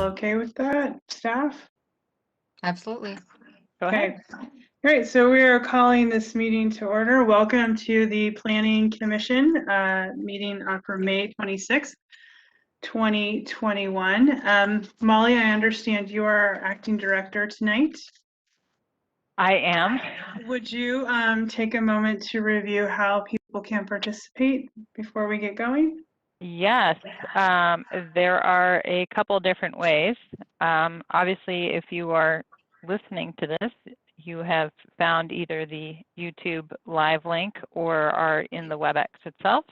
okay with that, staff? Absolutely. Go Okay, ahead. great. So we are calling this meeting to order. Welcome to the Planning Commission meeting for May 26th, 2021. Molly, I understand you are acting director tonight. I am. Would you take a moment to review how people can participate before we get going? Yes, there are a couple different ways. Obviously, if you are listening to this, you have found either the YouTube live link or are in the WebEx itself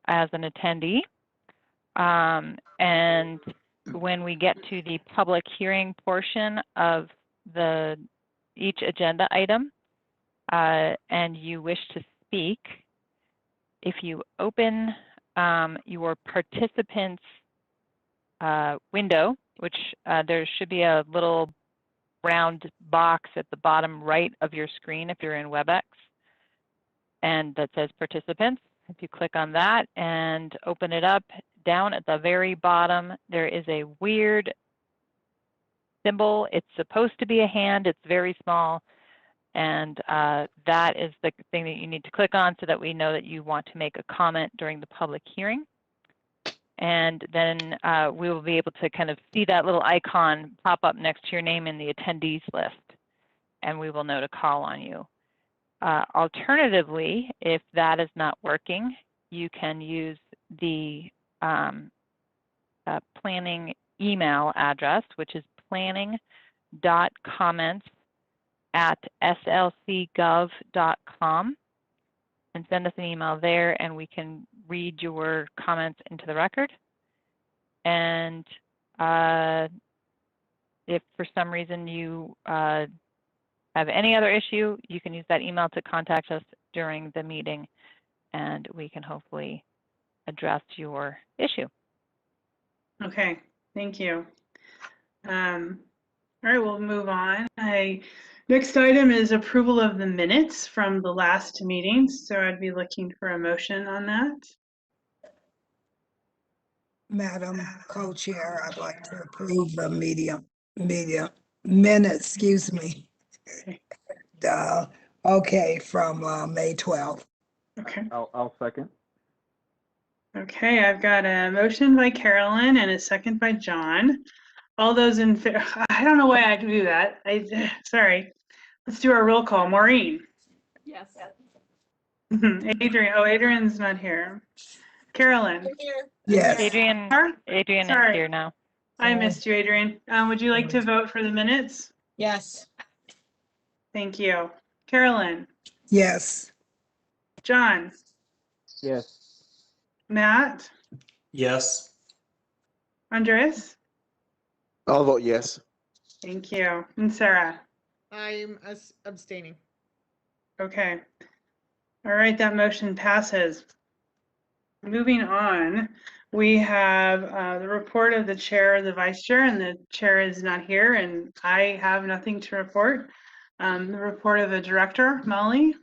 as an attendee. And when we get to the public hearing portion of each agenda item, and you wish to speak, if you open your participants window, which there should be a little round box at the bottom right of your screen if you're in WebEx, and that says participants. If you click on that and open it up, down at the very bottom, there is a weird symbol. It's supposed to be a hand. It's very small. And that is the thing that you need to click on so that we know that you want to make a comment during the public hearing. And then we will be able to kind of see that little icon pop up next to your name in the attendees list, and we will know to call on you. Alternatively, if that is not working, you can use the planning email address, which is planning.comments@slcgov.com, and send us an email there, and we can read your comments into the record. And if for some reason you have any other issue, you can use that email to contact us during the meeting, and we can hopefully address your issue. Okay, thank you. All right, we'll move on. Next item is approval of the minutes from the last meeting. So I'd be looking for a motion on that. Madam Co-Chair, I'd like to approve the minutes, excuse me. Okay, from May 12th. Okay. I'll second. Okay, I've got a motion by Carolyn and a second by John. All those in favor, I don't know why I do that. Sorry. Let's do our roll call. Maureen. Yes. Adrian. Oh, Adrian's not here. Carolyn. Yes. Adrian is Sorry. here now. I missed you, Adrian. Would you like to vote for the minutes? Yes. Thank you. Carolyn. Yes. John. Yes. Matt. Yes. Andres. I'll vote yes. Thank you. And Sarah. I'm abstaining. Okay. All right, that motion passes. Moving on, we have the report of the chair, the vice chair, and the chair is not here, and I have nothing to report. The report of the director, Molly.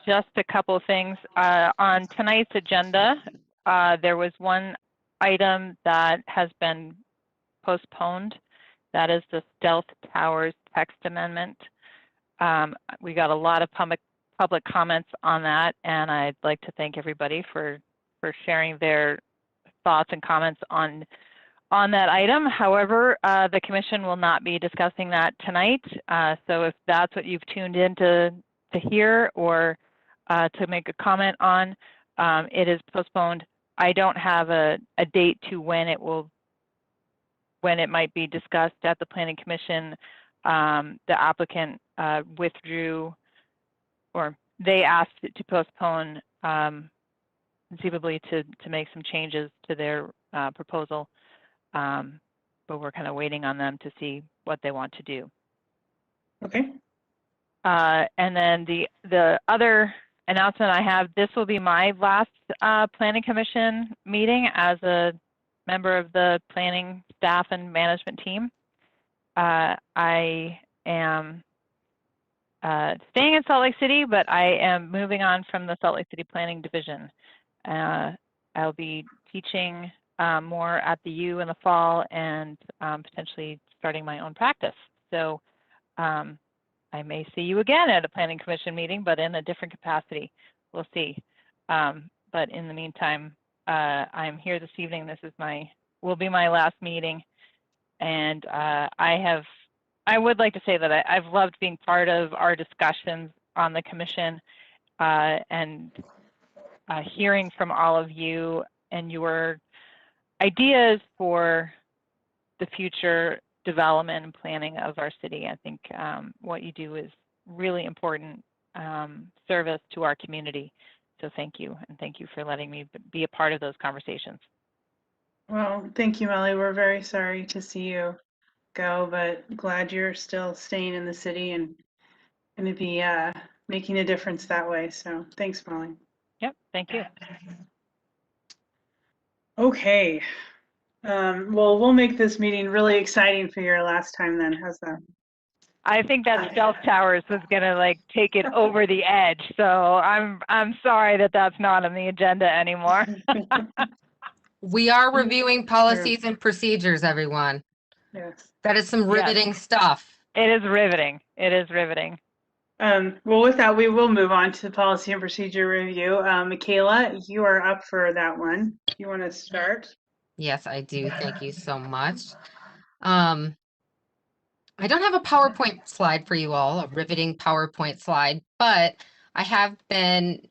Just a couple of things. On tonight's agenda, there was one item that has been postponed. That is the Stealth Towers text amendment. We got a lot of public comments on that, and I'd like to thank everybody for sharing their thoughts and comments on that item. However, the commission will not be discussing that tonight. So if that's what you've tuned in to hear or to make a comment on, it is postponed. I don't have a date to when it might be discussed at the Planning Commission. The applicant withdrew, or they asked to postpone conceivably to make some changes to their proposal, but we're kind of waiting on them to see what they want to do. Okay. And then the other announcement I have, this will be my last Planning Commission meeting as a member of the planning staff and management team. I am staying in Salt Lake City, but I am moving on from the Salt Lake City Planning Division. I'll be teaching more at the U in the fall and potentially starting my own practice. So I may see you again at a planning commission meeting, but in a different capacity. We'll see. But in the meantime, I'm here this evening. This is will be my last meeting. And I would like to say that I've loved being part of our discussions on the commission and hearing from all of you and your ideas for the future development and planning of our city. I think what you do is really important service to our community. So thank you, and thank you for letting me be a part of those conversations. Well, thank you, Molly. We're very sorry to see you go, but glad you're still staying in the city and going to be making a difference that way. So thanks, Molly. Yep, thank you. Okay. Well, we'll make this meeting really exciting for your last time then. How's that? I think that stealth towers was gonna like take it over the edge. So I'm sorry that that's not on the agenda anymore. We are reviewing policies and procedures, everyone. Yes. That is some riveting stuff. It is riveting. It is riveting. Well, with that, we will move on to the policy and procedure review. Michaela, you are up for that one. You want to start? Yes, I do. Thank you so much. I don't have a PowerPoint slide for you all, a riveting PowerPoint slide, but I have been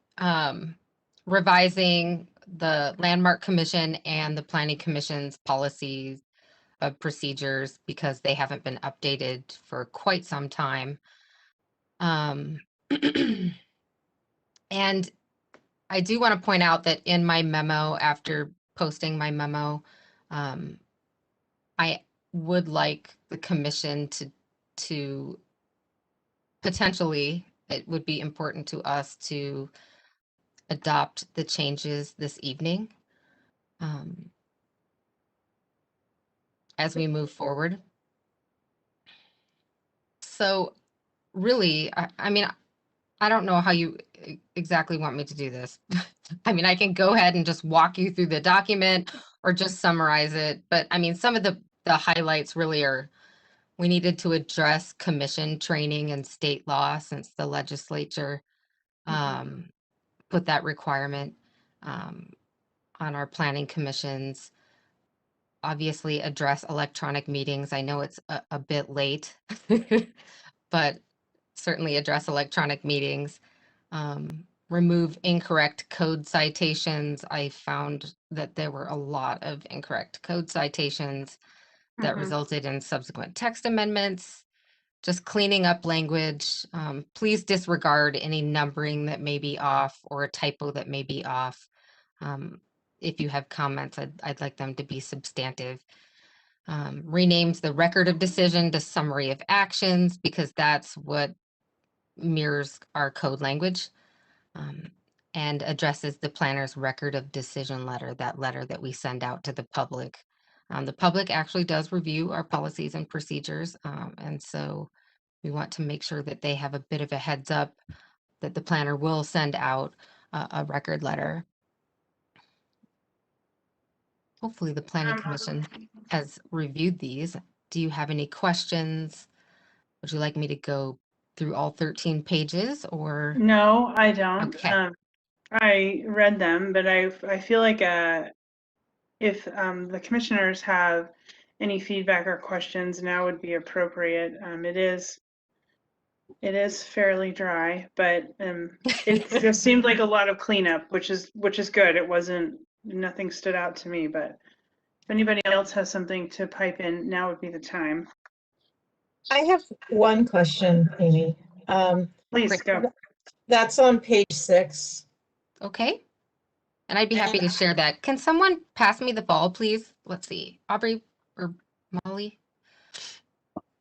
revising the Landmark Commission and the Planning Commission's policies of procedures because they haven't been updated for quite some time. And I do want to point out that in my memo, after posting my memo, I would like the commission to potentially, it would be important to us to adopt the changes this evening as we move forward. So really, I mean, I don't know how you exactly want me to do this. I mean, I can go ahead and just walk you through the document or just summarize it. But I mean, some of the highlights really are, we needed to address commission training and state law since the legislature put that requirement on our planning commissions. Obviously address electronic meetings. I know it's a bit late, but certainly address electronic meetings. Remove incorrect code citations. I found that there were a lot of incorrect code citations that resulted in subsequent text amendments. Just cleaning up language. Please disregard any numbering that may be off or a typo that may be off. If you have comments, I'd like them to be substantive. Renames the record of decision to summary of actions because that's what mirrors our code language, and addresses the planner's record of decision letter, that letter that we send out to the public. The public actually does review our policies and procedures, and so we want to make sure that they have a bit of a heads up that the planner will send out a record letter. Hopefully the Planning Commission has reviewed these. Do you have any questions? Would you like me to go through all 13 pages or? No, I don't. Okay. I read them, but I feel like if the commissioners have any feedback or questions, now would be appropriate. It is fairly dry, but it just seemed like a lot of cleanup, which is good. It wasn't, nothing stood out to me, but if anybody else has something to pipe in, now would be the time. I have one question, Amy. Please go. That's on page 6. Okay. And I'd be happy to share that. Can someone pass me the ball, please? Let's see, Aubrey or Molly?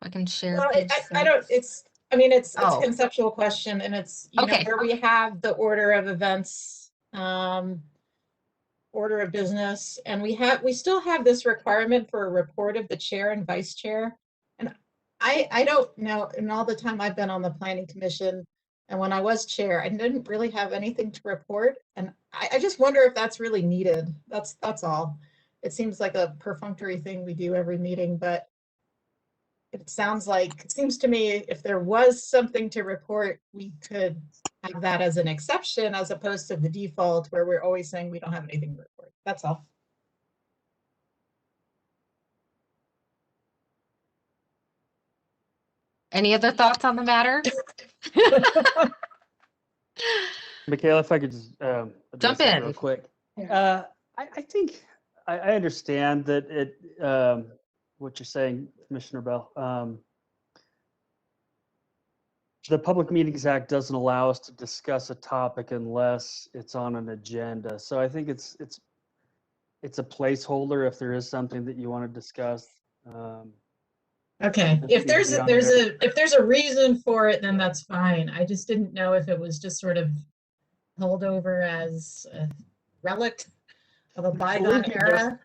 I can share. Well, page I don't, 6. it's Oh. a conceptual question, and it's, you know, Okay. where we have the order of events, order of business, and we still have this requirement for a report of the chair and vice chair. And I don't know, in all the time I've been on the planning commission, and when I was chair, I didn't really have anything to report. And I just wonder if that's really needed. That's all. it seems like a perfunctory thing we do every meeting, but it seems to me if there was something to report, we could have that as an exception as opposed to the default where we're always saying we don't have anything to report. That's all. Any other thoughts on the matter? Michaela, if I could just address Jump that in. real quick. Yeah. I think I understand that what you're saying, Commissioner Bell. The Public Meetings Act doesn't allow us to discuss a topic unless it's on an agenda. So I think it's a placeholder if there is something that you want to discuss. Okay, Doesn't if need to be on there. if there's a reason for it, then that's fine. I just didn't know if it was just sort of held over as a relic of a bygone era.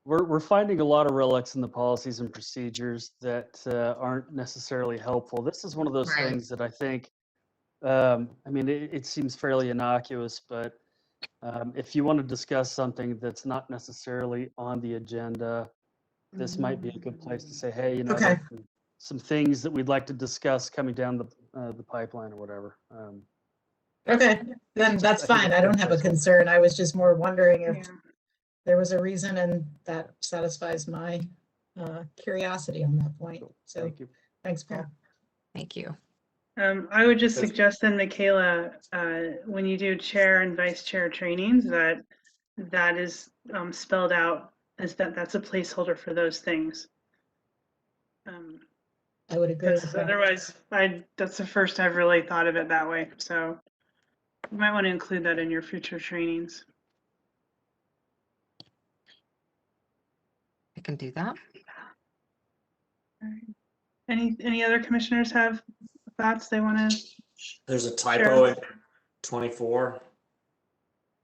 We're finding a lot of relics in the policies and procedures that aren't necessarily helpful. This is one of those Right. things that I think, I mean, it seems fairly innocuous, but if you want to discuss something that's not necessarily on the agenda, this might be a good place to say, hey, Okay. there's some things that we'd like to discuss coming down the pipeline or whatever. Okay, then that's I think fine. it's I don't good have a placeholder. concern. I was just more wondering if Yeah. there was a reason, and that satisfies my curiosity on that point. So Thank you. thanks, Paul. Thank you. I would just suggest then, Michaela, when you do chair and vice chair trainings, that is spelled out as that's a placeholder for those things. I would agree with Because that. otherwise, that's the first I've really thought of it that way. So you might want to include that in your future trainings. I can do that. Any other commissioners have thoughts they want to? There's a typo in 24,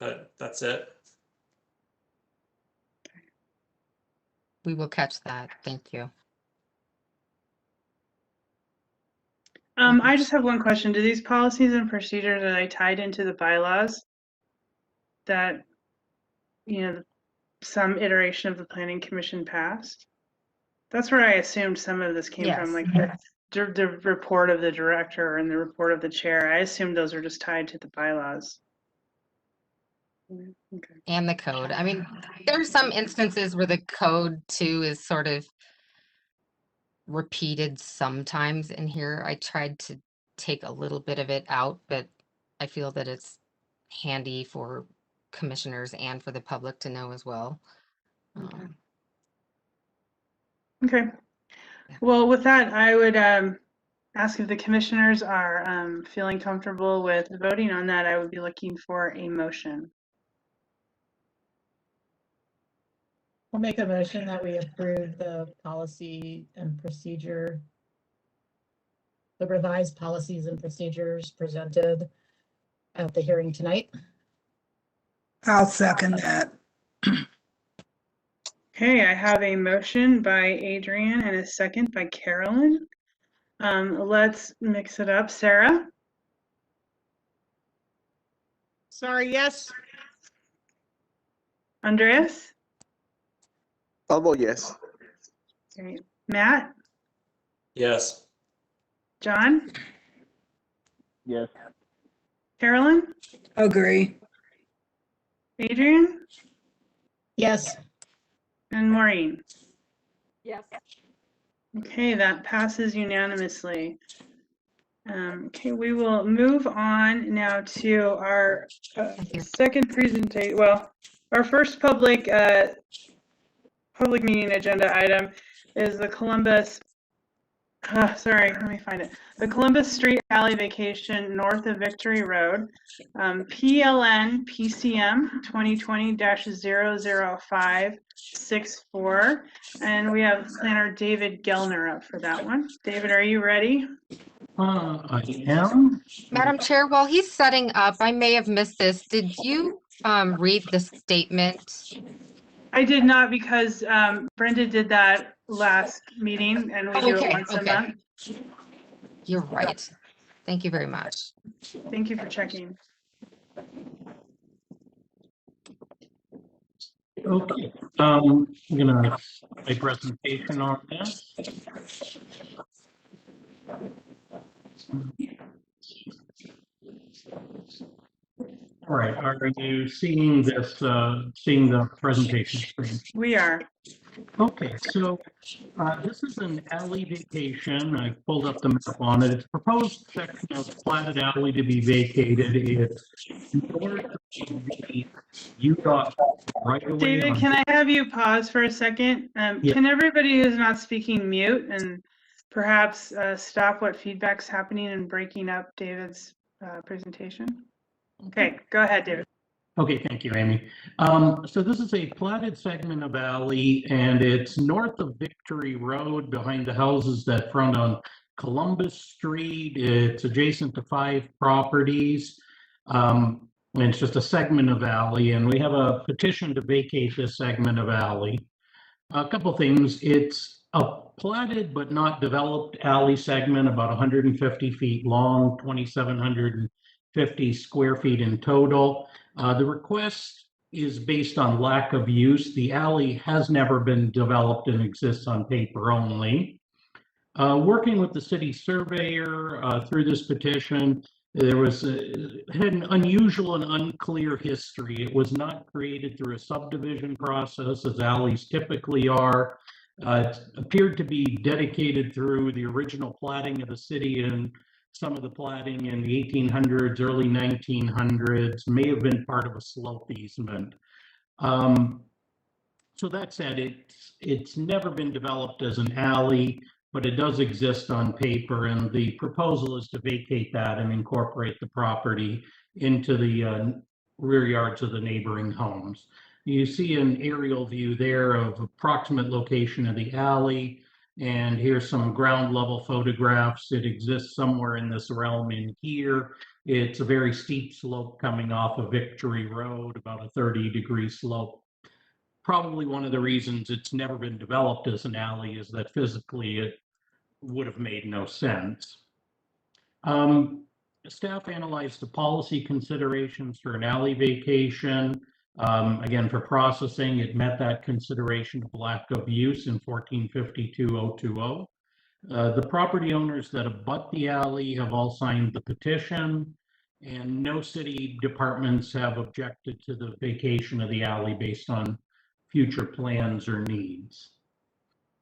but that's it. We will catch that. Thank you. I just have one question. Do these policies and procedures, are they tied into the bylaws that, some iteration of the planning commission passed? That's where I assumed some of this came from, like the report of the director and the report of the chair. I assumed those are just tied to the bylaws. Okay. And the code. I mean, there are some instances where the code too is sort of repeated sometimes in here. I tried to take a little bit of it out, but I feel that it's handy for commissioners and for the public to know as well. Okay. Well, with that, I would ask if the commissioners are feeling comfortable with voting on that. I would be looking for a motion. I'll make a motion that we approve the policy and procedure, the revised policies and procedures presented at the hearing tonight. I'll second that. Okay, I have a motion by Adrian and a second by Carolyn. Let's mix it up. Sarah? Sorry, yes. Andreas? I'll vote yes. Okay. Matt? Yes. John? Yes. Carolyn? Agree. Adrian? Yes. And Maureen? Yes. Okay, that passes unanimously. Okay, we will move on now to our second presentation. Well, our first public meeting agenda item is the Columbus. Sorry, let me find it. The Columbus Street Alley Vacation north of Victory Road, PLN PCM 2020-00564, and we have planner David Gellner up for that one. David, are you ready? I am. Madam Chair, while he's setting up, I may have missed this. Did you read the statement? I did not, because Brenda did that last meeting and we do it once a month. You're right. Thank you very much. Thank you for checking. Okay, I'm gonna start my presentation on this. All right, are you seeing this, seeing the presentation screen? We are. Okay, so this is an alley vacation. I pulled up the map on it. It's proposed section of platted alley to be vacated. It's north of the UDOT right away. David, can I have you pause for a second? Yeah. Can everybody who's not speaking mute and perhaps stop what feedback's happening and breaking up David's presentation? Okay, go ahead, David. Okay, thank you, Amy. So this is a platted segment of alley, and it's north of Victory Road behind the houses that front on Columbus Street. It's adjacent to 5 properties. And it's just a segment of alley, and we have a petition to vacate this segment of alley. A couple things. It's a platted but not developed alley segment, about 150 feet long, 2,750 square feet in total. The request is based on lack of use. The alley has never been developed and exists on paper only. Working with the city surveyor through this petition, there was had an unusual and unclear history. It was not created through a subdivision process, as alleys typically are. It appeared to be dedicated through the original platting of the city, and some of the platting in the 1800s, early 1900s, may have been part of a slope easement. So that said, it's never been developed as an alley, but it does exist on paper, and the proposal is to vacate that and incorporate the property into the rear yards of the neighboring homes. You see an aerial view there of approximate location of the alley, and here's some ground level photographs. It exists somewhere in this realm in here. It's a very steep slope coming off of Victory Road, about a 30-degree slope. Probably one of the reasons it's never been developed as an alley is that physically it would have made no sense. Staff analyzed the policy considerations for an alley vacation. Again, for processing, it met that consideration of lack of use in 1452-020. The property owners that abut the alley have all signed the petition, and no city departments have objected to the vacation of the alley based on future plans or needs.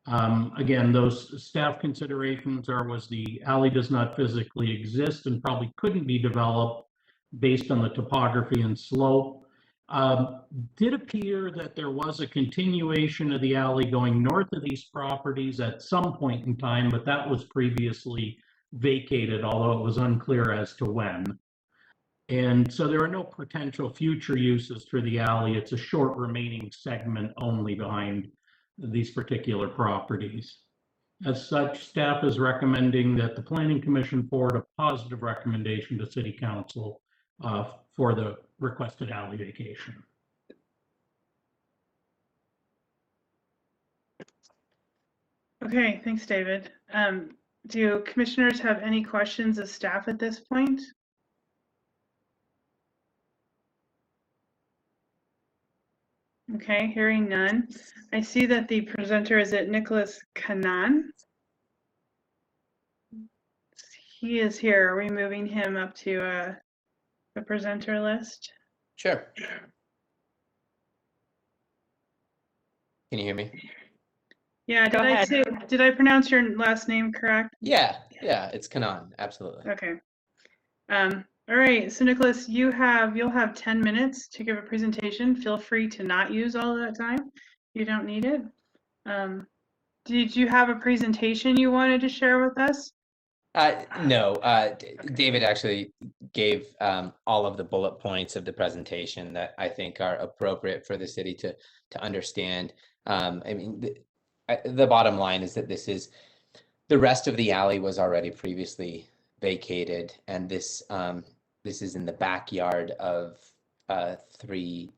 Again, those staff considerations was the alley does not physically exist and probably couldn't be developed based on the topography and slope. Did appear that there was a continuation of the alley going north of these properties at some point in time, but that was previously vacated, although it was unclear as to when. And so there are no potential future uses for the alley. It's a short remaining segment only behind these particular properties. As such, staff is recommending that the Planning Commission forward a positive recommendation to City Council for the requested alley vacation. Okay, thanks, David. Do commissioners have any questions of staff at this point? Okay, hearing none. I see that the presenter is Nicholas Kanan. He is here. Are we moving him up to the presenter list? Sure. Can you hear me? Yeah, did I pronounce your last name correct? Yeah, it's Kanan, absolutely. Okay. All right, so Nicholas, you'll have 10 minutes to give a presentation. Feel free to not use all of that time. You don't need it. Did you have a presentation you wanted to share with us? No, David actually gave all of the bullet points of the presentation that I think are appropriate for the city to understand. I mean, the bottom line is that the rest of the alley was already previously vacated, and this is in the backyard of three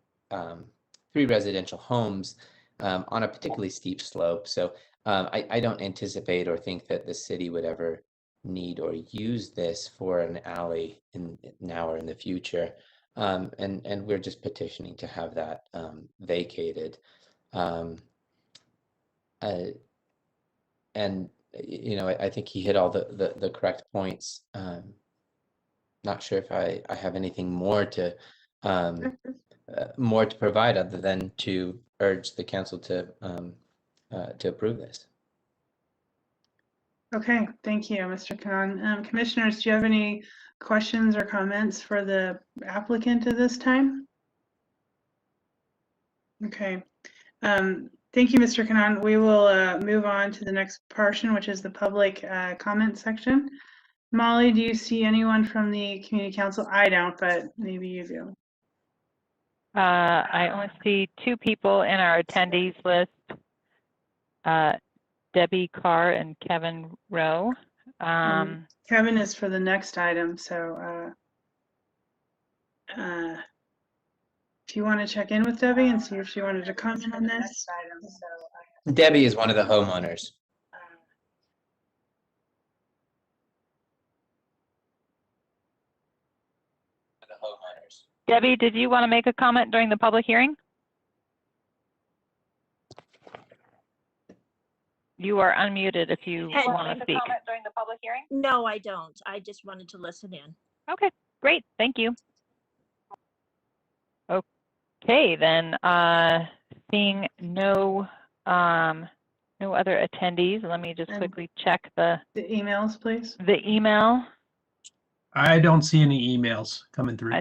residential homes on a particularly steep slope. So I don't anticipate or think that the city would ever need or use this for an alley now or in the future. And we're just petitioning to have that vacated. And you know, I think he hit all the correct points. Not sure if I have anything more to provide other than to urge the council to approve this. Okay, thank you, Mr. Khan. Commissioners, do you have any questions or comments for the applicant at this time? Okay. Thank you, Mr. Khan. We will move on to the next portion, which is the public comment section. Molly, do you see anyone from the community council? I don't, but maybe you do. I only see 2 people in our attendees list, Debbie Carr and Kevin Rowe. Kevin is for the next item, so if you want to check in with Debbie and see if she wanted to comment on this. Debbie is one of the homeowners. Debbie, did you want to make a comment during the public hearing? You are unmuted if you want to speak. During the public hearing? No, I don't. I just wanted to listen in. Okay, great. Thank you. Okay, then seeing no other attendees, let me just quickly check the emails, please. The email. I don't see any emails coming through.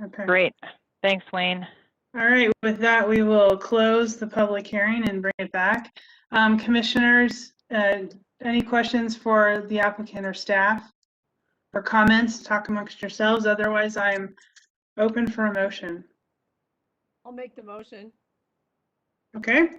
Okay. Great. Thanks, Wayne. All right, with that, we will close the public hearing and bring it back. Commissioners, any questions for the applicant or staff or comments? Talk amongst yourselves. Otherwise, I'm open for a motion. I'll make the motion. Okay.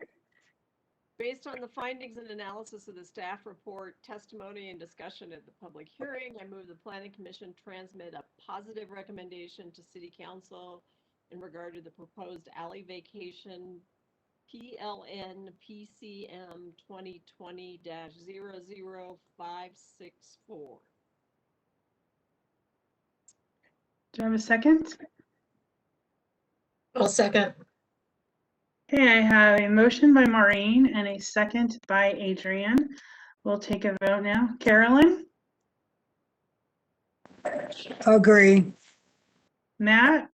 Based on the findings and analysis of the staff report, testimony, and discussion at the public hearing, I move the Planning Commission transmit a positive recommendation to City Council in regard to the proposed alley vacation PLN PCM 2020-00564. Do I have a second? I'll second. Okay, I have a motion by Maureen and a second by Adrian. We'll take a vote now. Carolyn? Agree. Matt?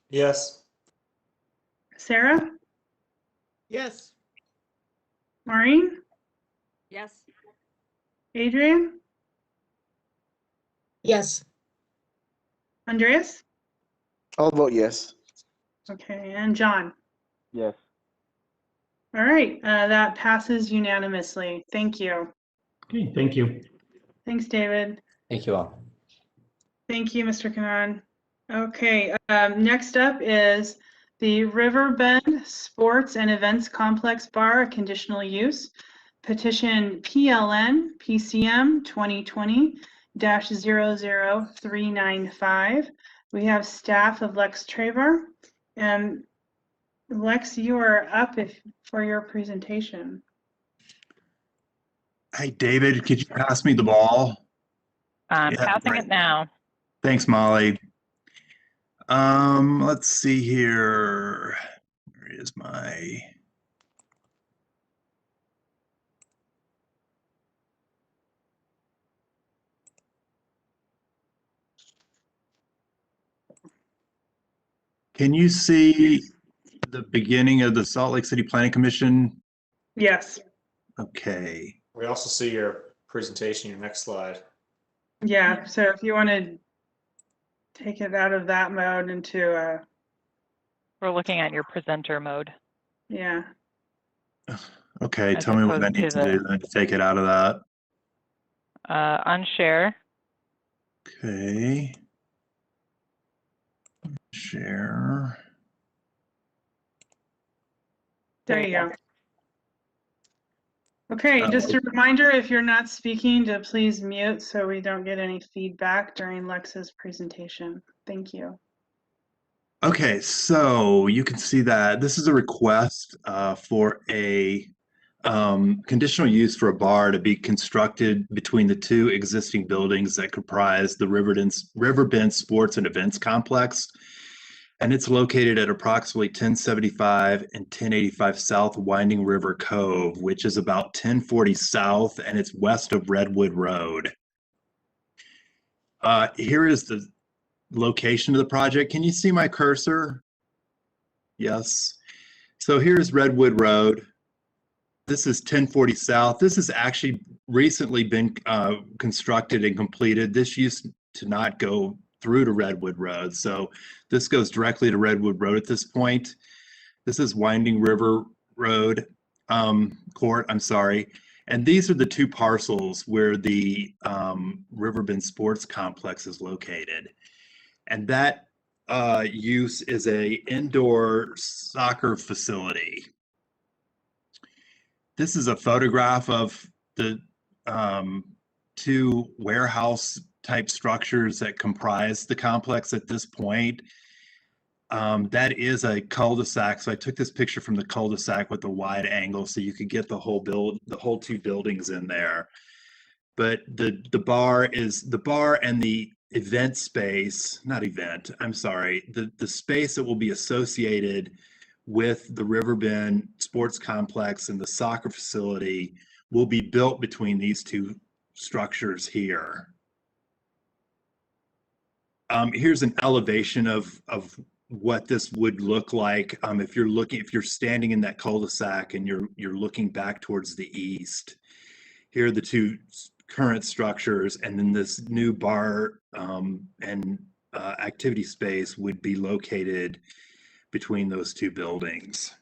Yes. Sarah? Yes. Maureen? Yes. Adrian? Yes. Andreas? I'll vote yes. Okay, and John? Yes. All right, that passes unanimously. Thank you. Okay, thank you. Thanks, David. Thank you all. Thank you, Mr. Kanan. Okay, next up is the Riverbend Sports and Events Complex Bar, conditional use. Petition PLN PCM 2020-00395. We have staff of Lex Traver. And Lex, you are up for your presentation. Hey, David, could you pass me the ball? I'm passing it now. Thanks, Molly. Let's see here. Where is my... Can you see the beginning of the Salt Lake City Planning Commission? Yes. Okay. We also see your presentation, your next slide. Yeah, so if you want to take it out of that mode into We're looking at your presenter mode. Yeah. Okay, As tell me what I opposed need to to do then to take it out of that. Unshare. Okay. Share. There you go. Okay, just a reminder, if you're not speaking, to please mute so we don't get any feedback during Lex's presentation. Thank you. Okay, so you can see that this is a request for a conditional use for a bar to be constructed between the two existing buildings that comprise the Riverbend Sports and Events Complex. And it's located at approximately 1075 and 1085 South Winding River Cove, which is about 1040 south, and it's west of Redwood Road. Here is the location of the project. Can you see my cursor? Yes. So here's Redwood Road. This is 1040 South. This has actually recently been constructed and completed. This used to not go through to Redwood Road. So this goes directly to Redwood Road at this point. This is Winding River Road Court, I'm sorry. And these are the two parcels where the Riverbend Sports Complex is located. And that use is a indoor soccer facility. This is a photograph of the two warehouse type structures that comprise the complex at this point. That is a cul-de-sac. So I took this picture from the cul-de-sac with a wide angle so you could get the whole two buildings in there. But the bar and the event space, not event, I'm sorry, the space that will be associated with the Riverbend Sports Complex and the soccer facility will be built between these two structures here. Here's an elevation of what this would look like if you're standing in that cul-de-sac and you're looking back towards the east. Here are the two current structures, and then this new bar and activity space would be located between those two buildings.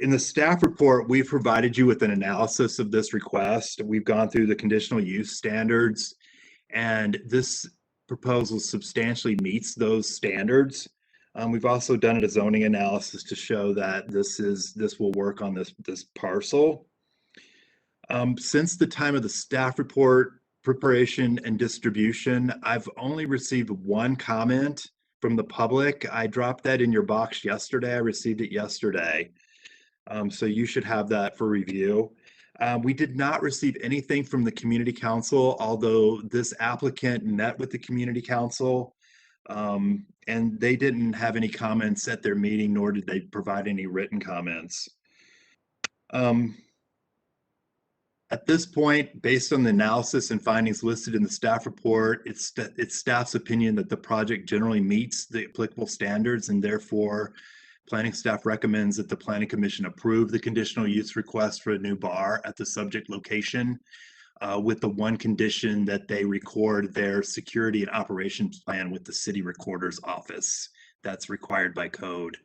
In the staff report, we've provided you with an analysis of this request. We've gone through the conditional use standards, and this proposal substantially meets those standards. We've also done a zoning analysis to show that this will work on this parcel. Since the time of the staff report preparation and distribution, I've only received one comment from the public. I dropped that in your box yesterday. I received it yesterday. So you should have that for review. We did not receive anything from the community council, although this applicant met with the community council, and they didn't have any comments at their meeting, nor did they provide any written comments. At this point, based on the analysis and findings listed in the staff report, it's staff's opinion that the project generally meets the applicable standards, and therefore planning staff recommends that the planning commission approve the conditional use request for a new bar at the subject location, with the one condition that they record their security and operations plan with the city recorder's office. That's required by code.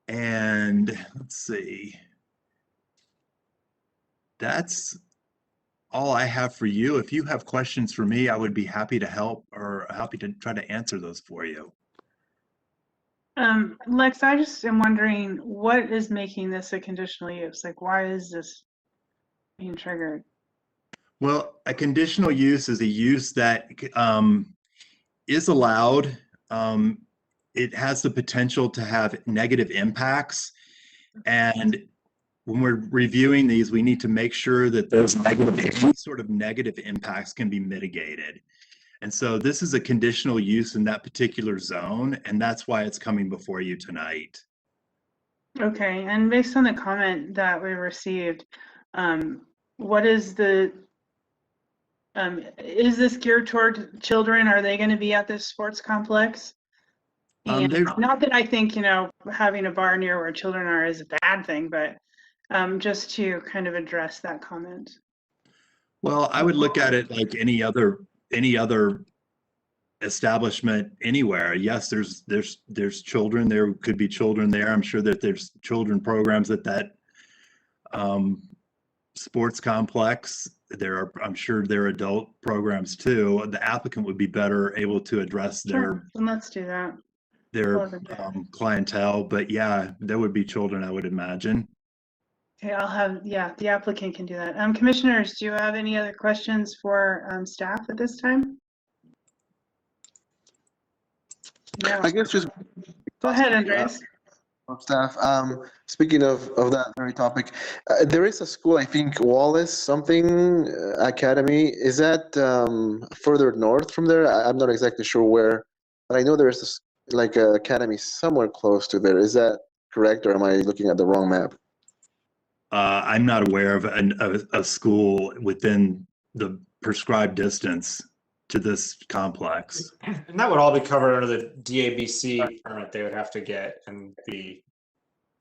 And let's see. That's all I have for you. If you have questions for me, I would be happy to help or happy to try to answer those for you. Lex, I just am wondering what is making this a conditional use? Like, why is this being triggered? Well, a conditional use is a use that is allowed. It has the potential to have negative impacts. And when we're reviewing these, we need to make sure that those any sort of negative impacts can be mitigated. And so this is a conditional use in that particular zone, and that's why it's coming before you tonight. Okay, and based on the comment that we received, what is the, is this geared toward children? Are they going to be at this sports complex? And not that I think, having a bar near where children are is a bad thing, but just to kind of address that comment. Well, I would look at it like any other establishment anywhere. Yes, there's children. There could be children there. I'm sure that there's children programs at that sports complex. I'm sure there are adult programs too. The applicant would be better able to address Sure. Then let's do that. their clientele, but yeah, there would be children, I would imagine. Okay, the applicant can do that. Commissioners, do you have any other questions for staff at this time? No. I guess just Go ahead, Andreas. Staff. Speaking of that very topic, there is a school, I think Wallace something Academy. Is that further north from there? I'm not exactly sure where, but I know there's this, like a academy somewhere close to there. Is that correct, or am I looking at the wrong map? I'm not aware of a school within the prescribed distance to this complex. And that would all be covered under the DABC permit they would have to get and be.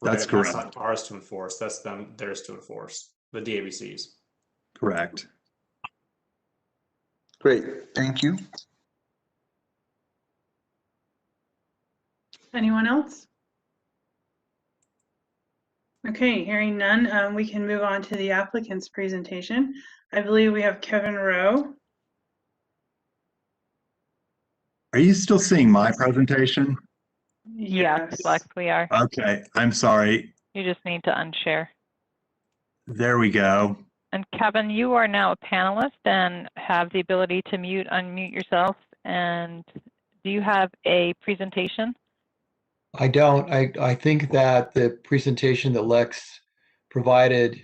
That's That's correct. not ours to enforce. That's theirs to enforce. The DABCs. Correct. Great, thank you. Anyone else? Okay, hearing none, we can move on to the applicant's presentation. I believe we have Kevin Rowe. Are you still seeing my presentation? Yes, Lex, we are. Okay, I'm sorry. You just need to unshare. There we go. And Kevin, you are now a panelist and have the ability to unmute yourself. And do you have a presentation? I don't. I think that the presentation that Lex provided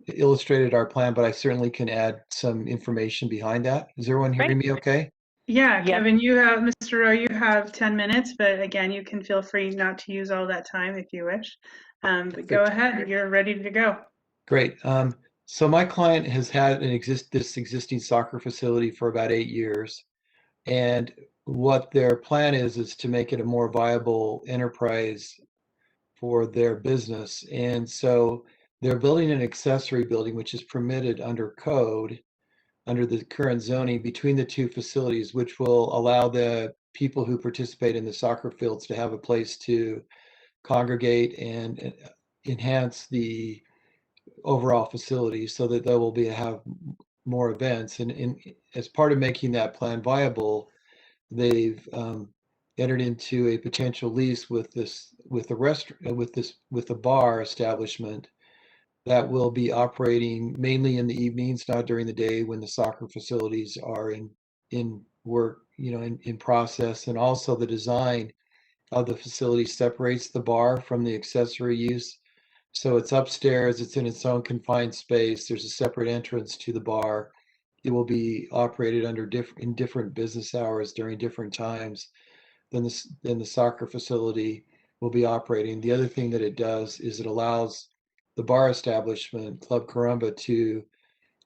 illustrated our plan, but I certainly can add some information behind that. Is everyone hearing me okay? Yeah, Kevin, you have, Mr. Rowe, you have 10 minutes, but again, you can feel free not to use all that time if you wish. But go ahead, you're ready to go. Great. So my client has had this existing soccer facility for about 8 years. And what their plan is to make it a more viable enterprise for their business. And so they're building an accessory building, which is permitted under code, under the current zoning, between the two facilities, which will allow the people who participate in the soccer fields to have a place to congregate and enhance the overall facility so that they will have more events. And as part of making that plan viable, they've entered into a potential lease with the bar establishment that will be operating mainly in the evenings, not during the day when the soccer facilities are in work, in process. And also the design of the facility separates the bar from the accessory use. So it's upstairs, it's in its own confined space. There's a separate entrance to the bar. It will be operated in different business hours during different times than the soccer facility will be operating. The other thing that it does is it allows the bar establishment, Club Carumba, to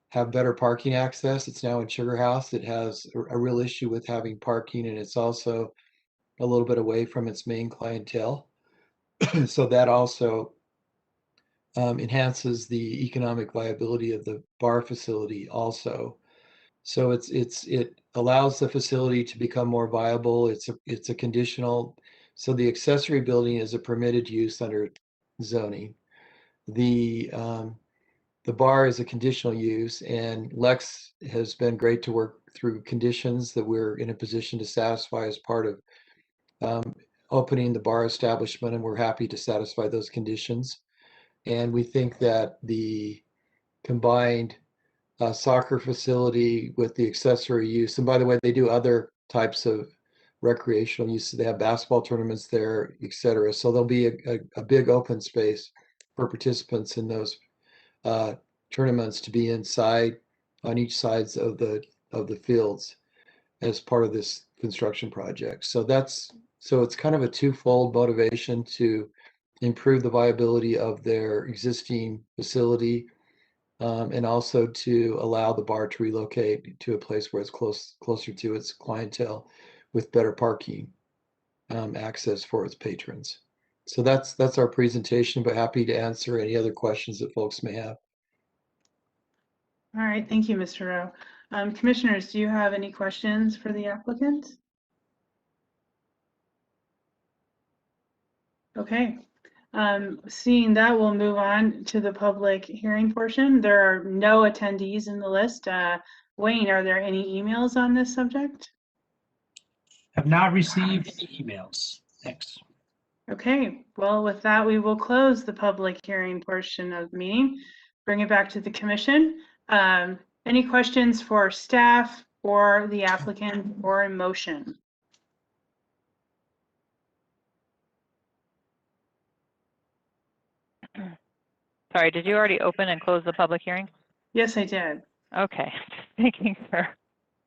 have better parking access. It's now in Sugar House. It has a real issue with having parking, and it's also a little bit away from its main clientele. So that also enhances the economic viability of the bar facility also. So it allows the facility to become more viable. It's a conditional. So the accessory building is a permitted use under zoning. The bar is a conditional use, and Lex has been great to work through conditions that we're in a position to satisfy as part of opening the bar establishment, and we're happy to satisfy those conditions. And we think that the combined soccer facility with the accessory use, and by the way, they do other types of recreational uses. They have basketball tournaments there, etc. So there'll be a big open space for participants in those tournaments to be inside on each sides of the fields as part of this construction project. So it's kind of a twofold motivation to improve the viability of their existing facility, and also to allow the bar to relocate to a place where it's closer to its clientele with better parking access for its patrons. So that's our presentation, but happy to answer any other questions that folks may have. All right, thank you, Mr. Rowe. Commissioners, do you have any questions for the applicant? Okay, seeing that, we'll move on to the public hearing portion. There are no attendees in the list. Wayne, are there any emails on this subject? Have not received any emails. Thanks. Okay, well, with that, we will close the public hearing portion of the meeting, bring it back to the commission. Any questions for staff or the applicant or a motion? Sorry, did you already open and close the public hearing? Yes, I did. Okay, just making sure.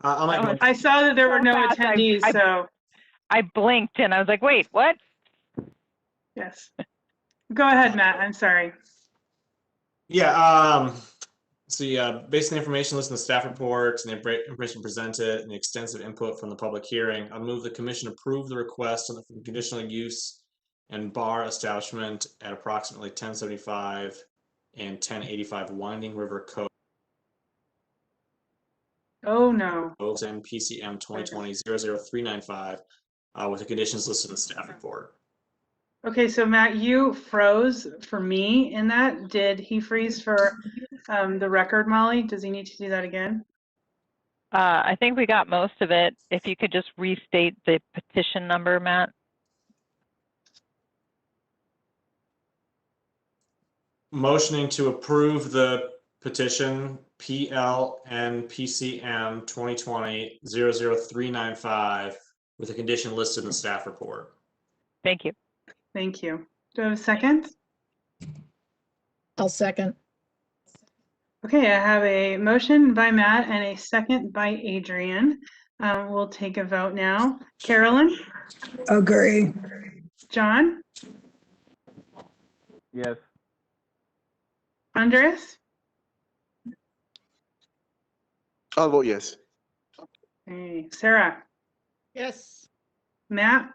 I'll make That was I saw that there were so no fast, attendees, so I blinked and I was like, wait, what? yes. Go ahead, Matt. I'm sorry. Yeah, based on the information listed in the staff reports and the information presented and the extensive input from the public hearing, I move the commission approve the request on the conditional use and bar establishment at approximately 1075 and 1085 Winding River Cove Oh, no. and PCM 2020-00395 with the conditions listed in the staff report. Okay, so Matt, you froze for me in that. Did he freeze for the record, Molly? Does he need to do that again? I think we got most of it. If you could just restate the petition number, Matt. Motioning to approve the petition PLNPCM 2020-00395 with the condition listed in the staff report. Thank you. Thank you. Do I have a second? I'll second. Okay, I have a motion by Matt and a second by Adrian. We'll take a vote now. Carolyn? Agree. John? Yes. Andres? I'll vote yes. Hey, Sarah? Yes. Matt?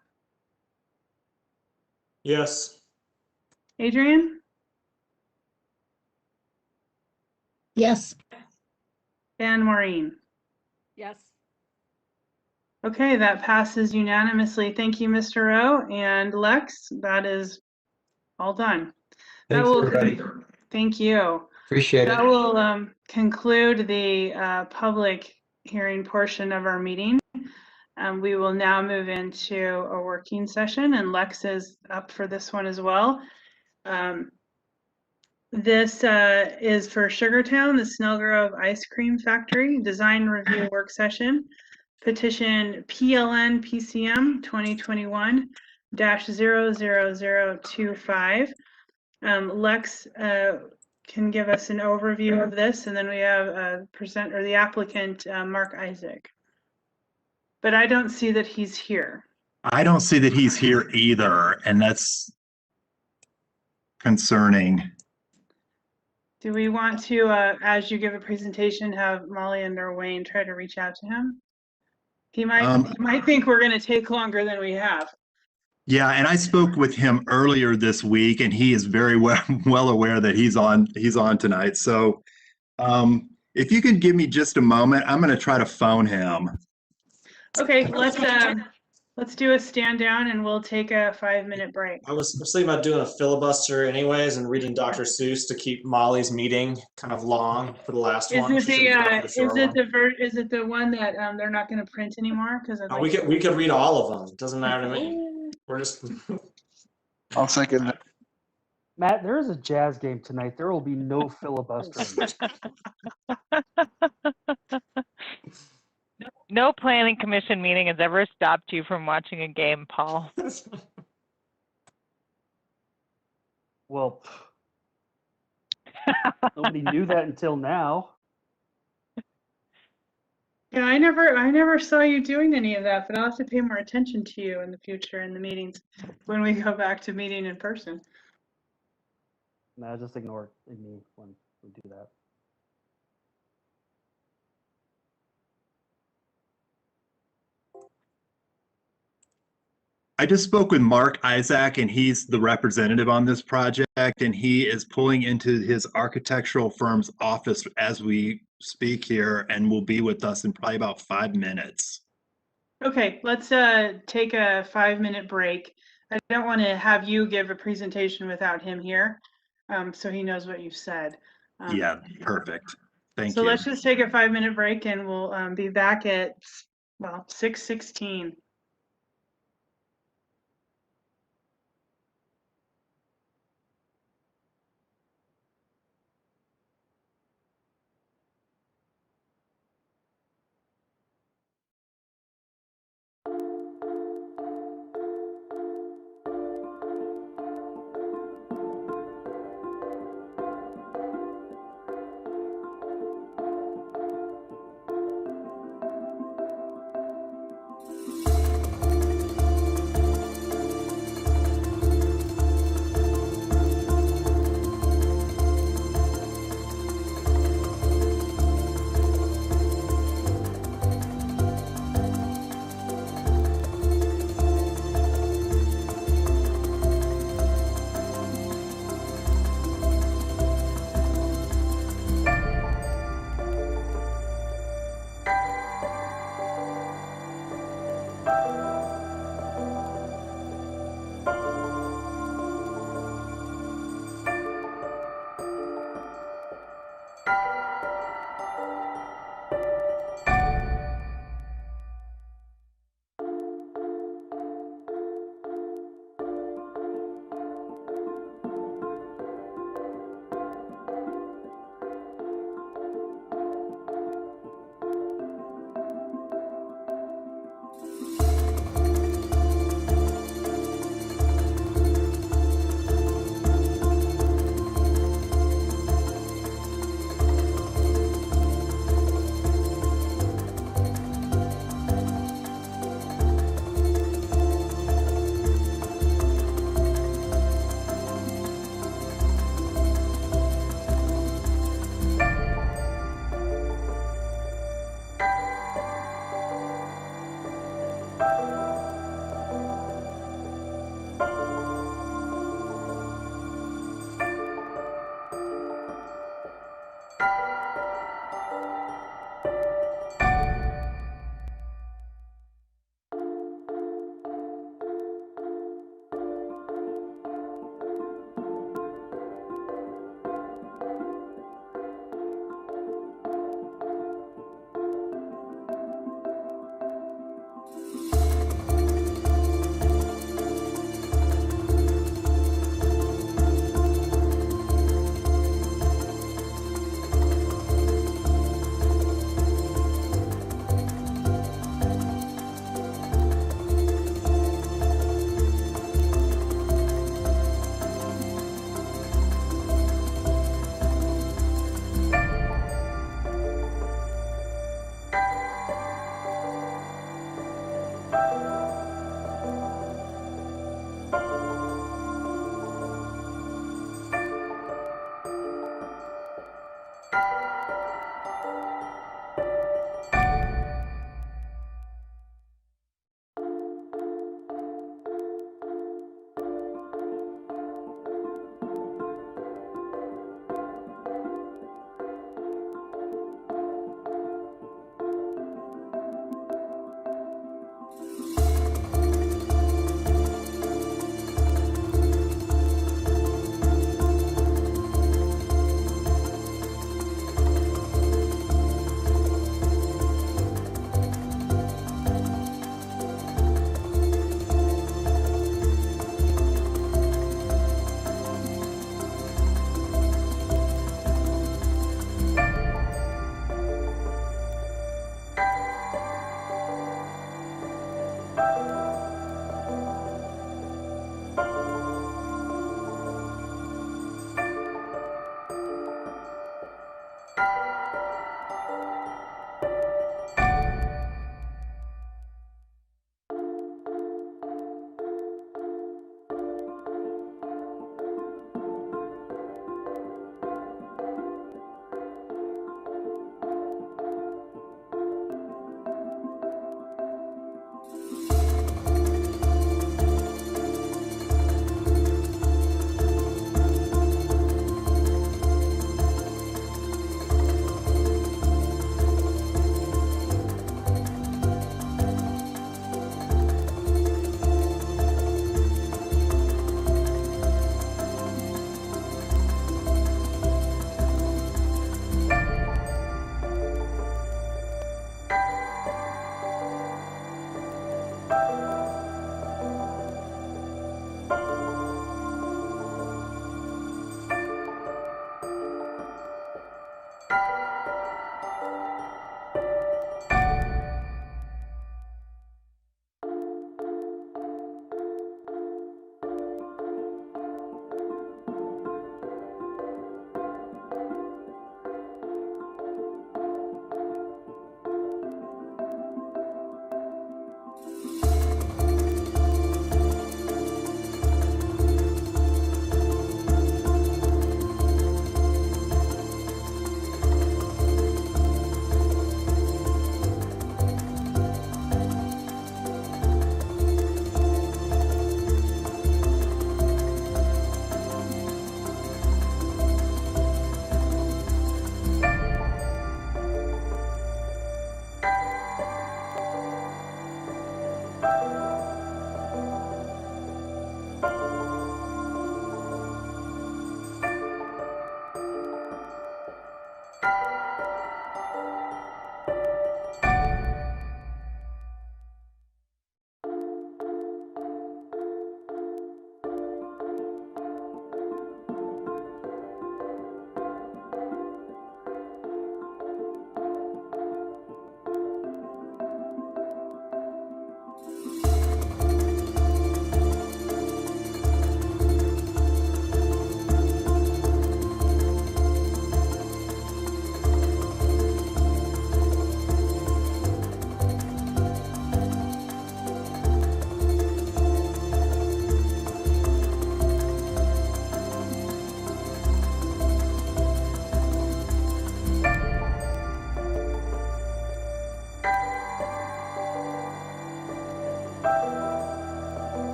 Yes. Adrian? Yes. And Maureen? Yes. Okay, that passes unanimously. Thank you, Mr. Rowe and Lex. That is all done. Thanks, everybody. Thank you. Appreciate That it. will conclude the public hearing portion of our meeting. We will now move into a working session, and Lex is up for this one as well. This is for Sugartown, the Snellgrove Ice Cream Factory Design Review Work Session. Petition PLN PCM 2021-00025. Lex can give us an overview of this, and then we have the applicant, Mark Isaac. But I don't see that he's here. I don't see that he's here either, and that's concerning. Do we want to, as you give a presentation, have Molly and or Wayne try to reach out to him? He might think we're going to take longer than we have. Yeah, and I spoke with him earlier this week, and he is very well aware that he's on tonight. So, if you could give me just a moment, I'm going to try to phone him. Okay, let's do a stand down, and we'll take a 5-minute break. I was thinking about doing a filibuster anyways and reading Dr. Seuss to keep Molly's meeting kind of long for the last one. Is it the one that they're not going to print anymore? Because we could read all of them. It doesn't matter to me. We're just. I'll second that. Matt, there is a jazz game tonight. There will be no filibustering. No planning commission meeting has ever stopped you from watching a game, Paul. Well, nobody knew that until now. Yeah, I never saw you doing any of that, but I'll have to pay more attention to you in the future in the meetings when we go back to meeting in person. No, just ignore me when we do that. I just spoke with Mark Isaac, and he's the representative on this project, and he is pulling into his architectural firm's office as we speak here, and will be with us in probably about 5 minutes. Okay, let's take a 5-minute break. I don't want to have you give a presentation without him here, so he knows what you've said. Yeah, perfect. Thank so you. let's just take a 5-minute break, and we'll be back at 6:16.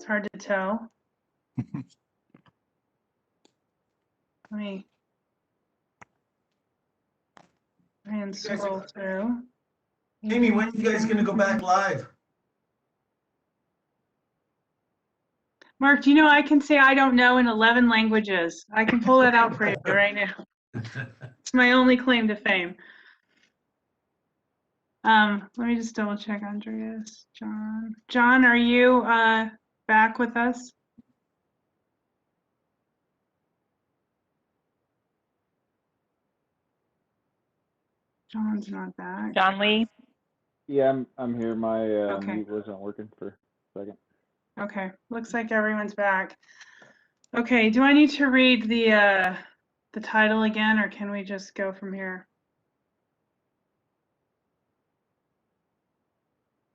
It's hard to tell. Let me try and scroll through. Amy, when are you guys gonna go back live? Mark, do you know I can say I don't know in 11 languages? I can pull that out for you right now. It's my only claim to fame. Let me just double check, Andreas. John. John, are you back with us? John's not back. John Lee? Yeah, I'm here. My Okay. mute wasn't working for a second. Okay, looks like everyone's back. Okay, do I need to read the title again, or can we just go from here?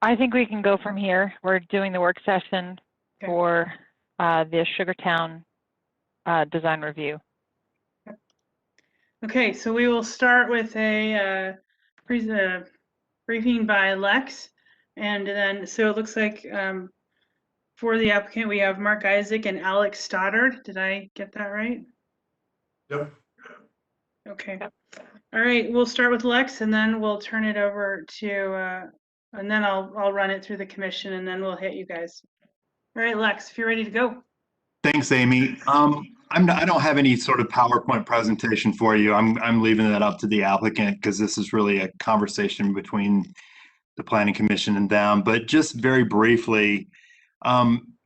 I think we can go from here. We're doing the work session for the Sugartown design review. Okay, so we will start with a briefing by Lex, and then so it looks like for the applicant we have Mark Isaac and Alex Stoddard. Did I get that right? Yep. Okay. All right, we'll start with Lex, and then we'll turn it over to, and then I'll run it through the commission, and then we'll hit you guys. All right, Lex, if you're ready to go. Thanks, Amy. I don't have any sort of PowerPoint presentation for you. I'm leaving that up to the applicant because this is really a conversation between the Planning Commission and them. But just very briefly,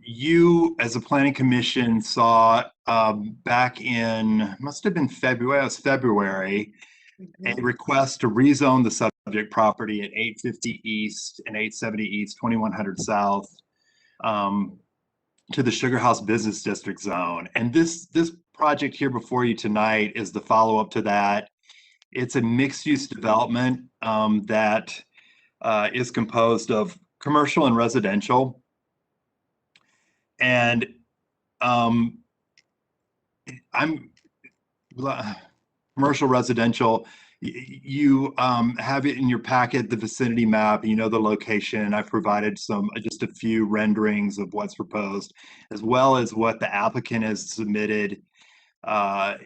you as a Planning Commission saw back in, must have been February, a request to rezone the subject property at 850 East and 870 East, 2100 South, to the Sugar House Business District zone. And this project here before you tonight is the follow-up to that. It's a mixed-use development that is composed of commercial and residential. And commercial residential, you have it in your packet, the vicinity map, you know the location. I've provided just a few renderings of what's proposed, as well as what the applicant has submitted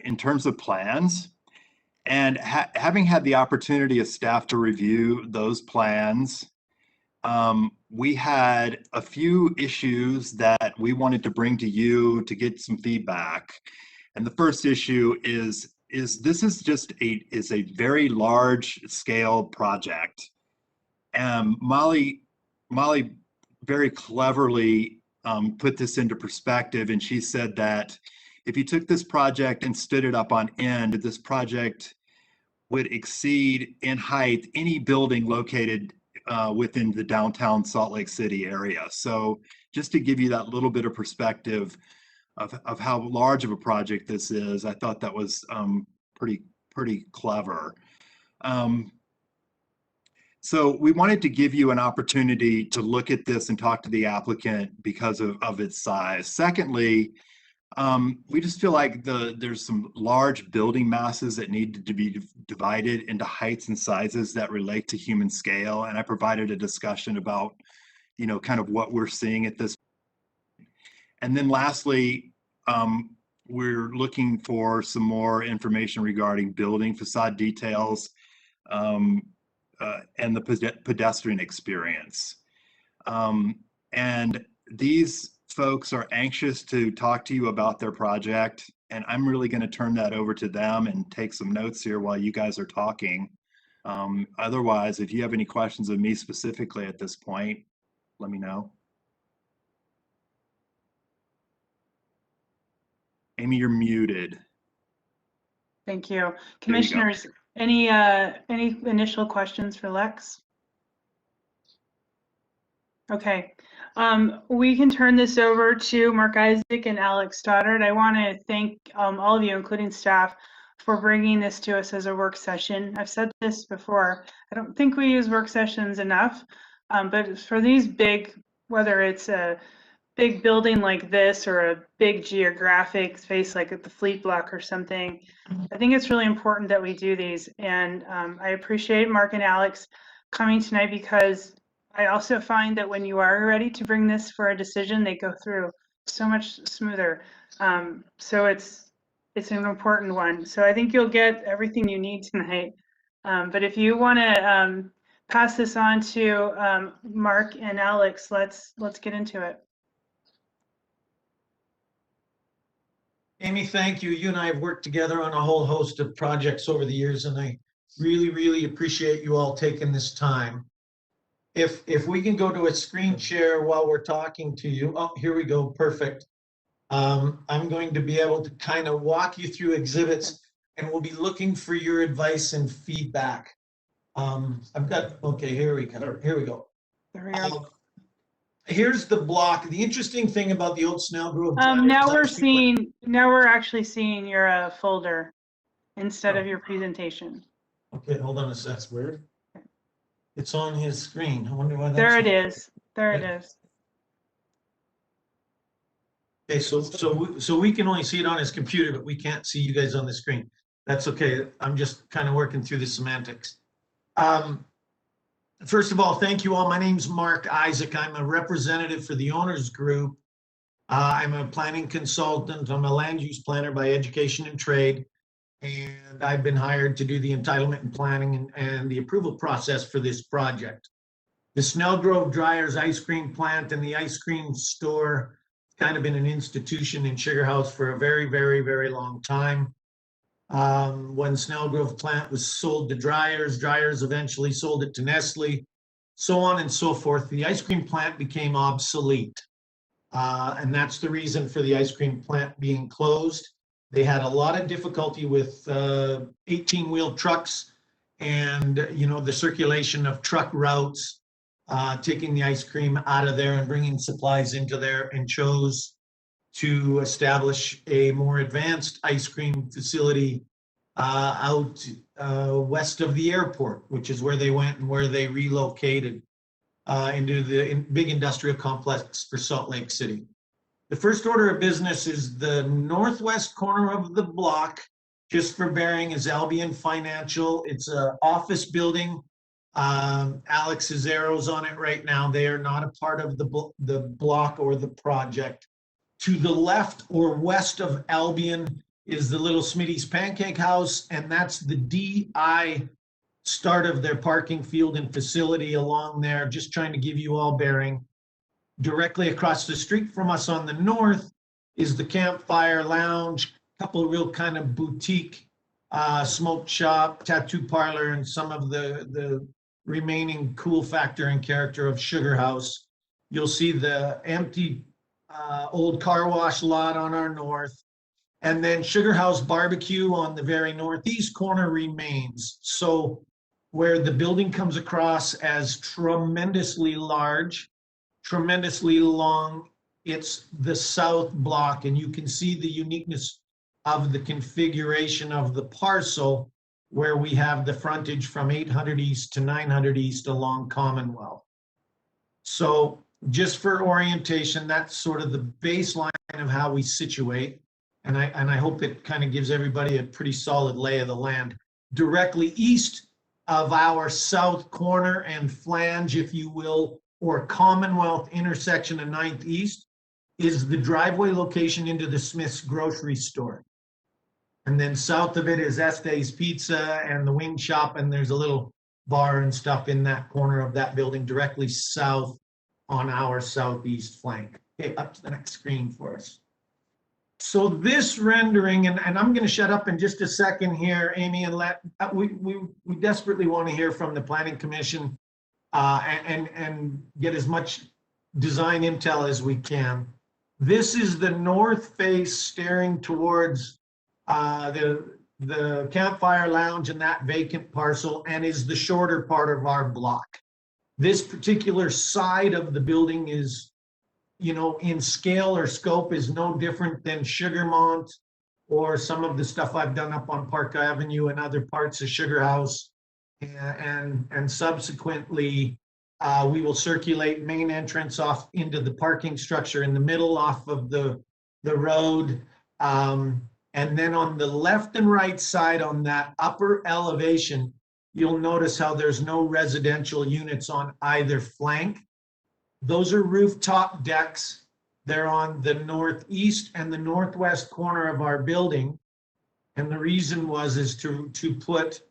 in terms of plans. And having had the opportunity of staff to review those plans, we had a few issues that we wanted to bring to you to get some feedback. And the first issue is this is just a very large scale project. And Molly very cleverly put this into perspective, and she said that if you took this project and stood it up on end, this project would exceed in height any building located within the downtown Salt Lake City area. So just to give you that little bit of perspective of how large of a project this is, I thought that was pretty clever. So we wanted to give you an opportunity to look at this and talk to the applicant because of its size. Secondly, we just feel like there's some large building masses that need to be divided into heights and sizes that relate to human scale. And I provided a discussion about, kind of what we're seeing at this. And then lastly, we're looking for some more information regarding building facade details and the pedestrian experience. And these folks are anxious to talk to you about their project, and I'm really going to turn that over to them and take some notes here while you guys are talking. Otherwise, if you have any questions of me specifically at this point, let me know. Amy, you're muted. Thank you. Commissioners, any initial questions for Lex? Okay, we can turn this over to Mark Isaac and Alex Stoddard. I want to thank all of you, including staff, for bringing this to us as a work session. I've said this before, I don't think we use work sessions enough, but for these big, whether it's a big building like this or a big geographic space like at the Fleet Block or something, I think it's really important that we do these. And I appreciate Mark and Alex coming tonight because I also find that when you are ready to bring this for a decision, they go through so much smoother. So it's an important one. So I think you'll get everything you need tonight. But if you want to pass this on to Mark and Alex, let's get into it. Amy, thank you. You and I have worked together on a whole host of projects over the years, and I really, really appreciate you all taking this time. If we can go to a screen share while we're talking to you. Oh, here we go. Perfect. I'm going to be able to kind of walk you through exhibits, and we'll be looking for your advice and feedback. Okay, here we go. Here we go. There we are. Here's the block. The interesting thing about the old Snell Grove. Now we're actually seeing your folder instead of your presentation. Okay, hold on a sec. That's weird. It's on his screen. I wonder why that's. There it is. There it is. Okay, so we can only see it on his computer, but we can't see you guys on the screen. That's okay. I'm just kind of working through the semantics. First of all, thank you all. My name's Mark Isaac. I'm a representative for the owners group. I'm a planning consultant. I'm a land use planner by education and trade. And I've been hired to do the entitlement and planning and the approval process for this project. The Snell Grove Dryers ice cream plant and the ice cream store kind of been an institution in Sugar House for a very, very, very long time. When Snell Grove plant was sold to Dryers, Dryers eventually sold it to Nestle, so on and so forth. The ice cream plant became obsolete. And that's the reason for the ice cream plant being closed. They had a lot of difficulty with 18-wheel trucks and, the circulation of truck routes, taking the ice cream out of there and bringing supplies into there, and chose to establish a more advanced ice cream facility out west of the airport, which is where they went and where they relocated into the big industrial complex for Salt Lake City. The first order of business is the northwest corner of the block, just for bearing, is Albion Financial. It's an office building. Alex's arrows on it right now. They are not a part of the block or the project. To the left or west of Albion is the little Smitty's Pancake House, and that's the DI start of their parking field and facility along there, just trying to give you all bearing. Directly across the street from us on the north is the Campfire Lounge, a couple of real kind of boutique smoke shop, tattoo parlor, and some of the remaining cool factor and character of Sugar House. You'll see the empty old car wash lot on our north, and then Sugar House Barbecue on the very northeast corner remains. So where the building comes across as tremendously large, tremendously long, it's the south block, and you can see the uniqueness of the configuration of the parcel, where we have the frontage from 800 East to 900 East along Commonwealth. So just for orientation, that's sort of the baseline of how we situate. And I hope it kind of gives everybody a pretty solid lay of the land. Directly east of our south corner and flange, if you will, or Commonwealth intersection of 9th East, is the driveway location into the Smith's grocery store. And then south of it is Estes Pizza and the wing shop, and there's a little bar and stuff in that corner of that building directly south on our southeast flank. Okay, up to the next screen for us. So this rendering, and I'm going to shut up in just a second here, Amy, and we desperately want to hear from the Planning Commission and get as much design intel as we can. This is the north face staring towards the Campfire Lounge and that vacant parcel, and is the shorter part of our block. This particular side of the building is, in scale or scope, is no different than Sugarmont or some of the stuff I've done up on Park Avenue and other parts of Sugar House. And subsequently, we will circulate main entrance off into the parking structure in the middle off of the road. And then on the left and right side on that upper elevation, you'll notice how there's no residential units on either flank. Those are rooftop decks. They're on the northeast and the northwest corner of our building. And the reason is to put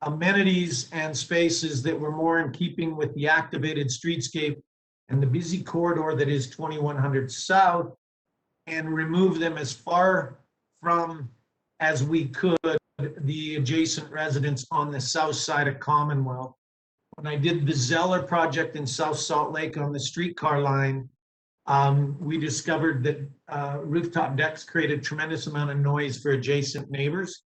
amenities and spaces that were more in keeping with the activated streetscape and the busy corridor that is 2100 South, and remove them as far from as we could the adjacent residents on the south side of Commonwealth. When I did the Zeller project in South Salt Lake on the streetcar line, we discovered that rooftop decks created a tremendous amount of noise for adjacent neighbors.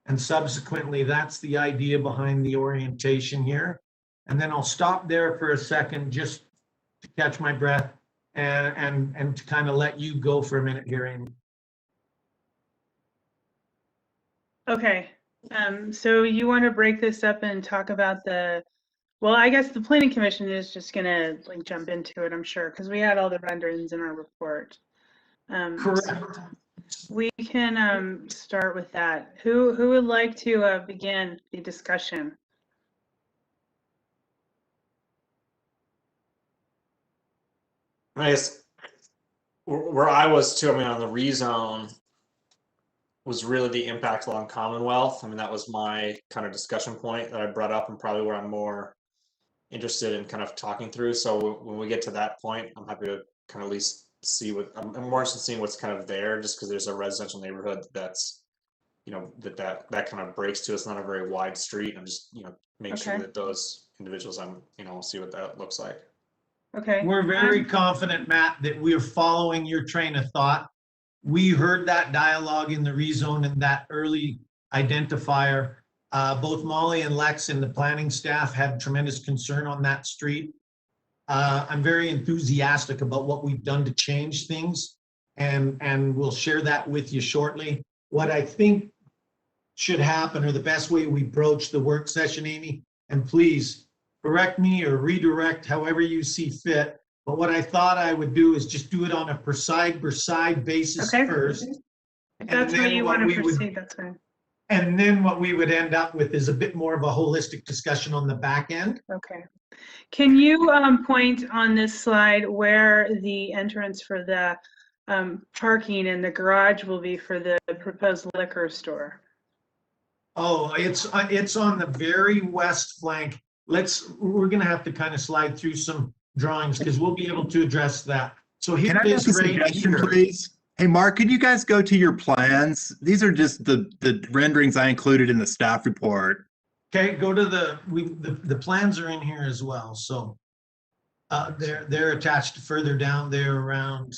And subsequently, that's the idea behind the orientation here. And then I'll stop there for a second just to catch my breath and to kind of let you go for a minute here, Amy. Okay, so you want to break this up and talk about well, I guess the planning commission is just gonna like jump into it, I'm sure, because we had all the renderings in our report. Correct. So we can start with that. Who would like to begin the discussion? I guess where I was too, I mean, on the rezone was really the impact along Commonwealth. I mean, that was my kind of discussion point that I brought up and probably where I'm more interested in kind of talking through. So when we get to that point, I'm happy to kind of at least see what, I'm more interested in seeing what's kind of there, just because there's a residential neighborhood that's, you know, that kind of breaks to, it's not a very wide street. I'm just, you know, make sure that those individuals, see what that looks like. Okay. We're very confident, Matt, that we're following your train of thought. We heard that dialogue in the rezone and that early identifier. Both Molly and Lex and the planning staff had tremendous concern on that street. I'm very enthusiastic about what we've done to change things, and we'll share that with you shortly. What I think should happen, or the best way we broach the work session, Amy, and please correct me or redirect however you see fit. But what I thought I would do is just do it on a per side basis first. If that's how you want to proceed, that's fine. And then what we would end up with is a bit more of a holistic discussion on the back end. Okay. Can you point on this slide where the entrance for the parking and the garage will be for the proposed liquor store? Oh, it's on the very west flank. We're gonna have to kind of slide through some drawings because we'll be able to address that. So here Can I it ask is a right suggestion, here. please? Hey, Mark, could you guys go to your plans? These are just the renderings I included in the staff report. Okay, go to the plans are in here as well. So they're attached further down there around.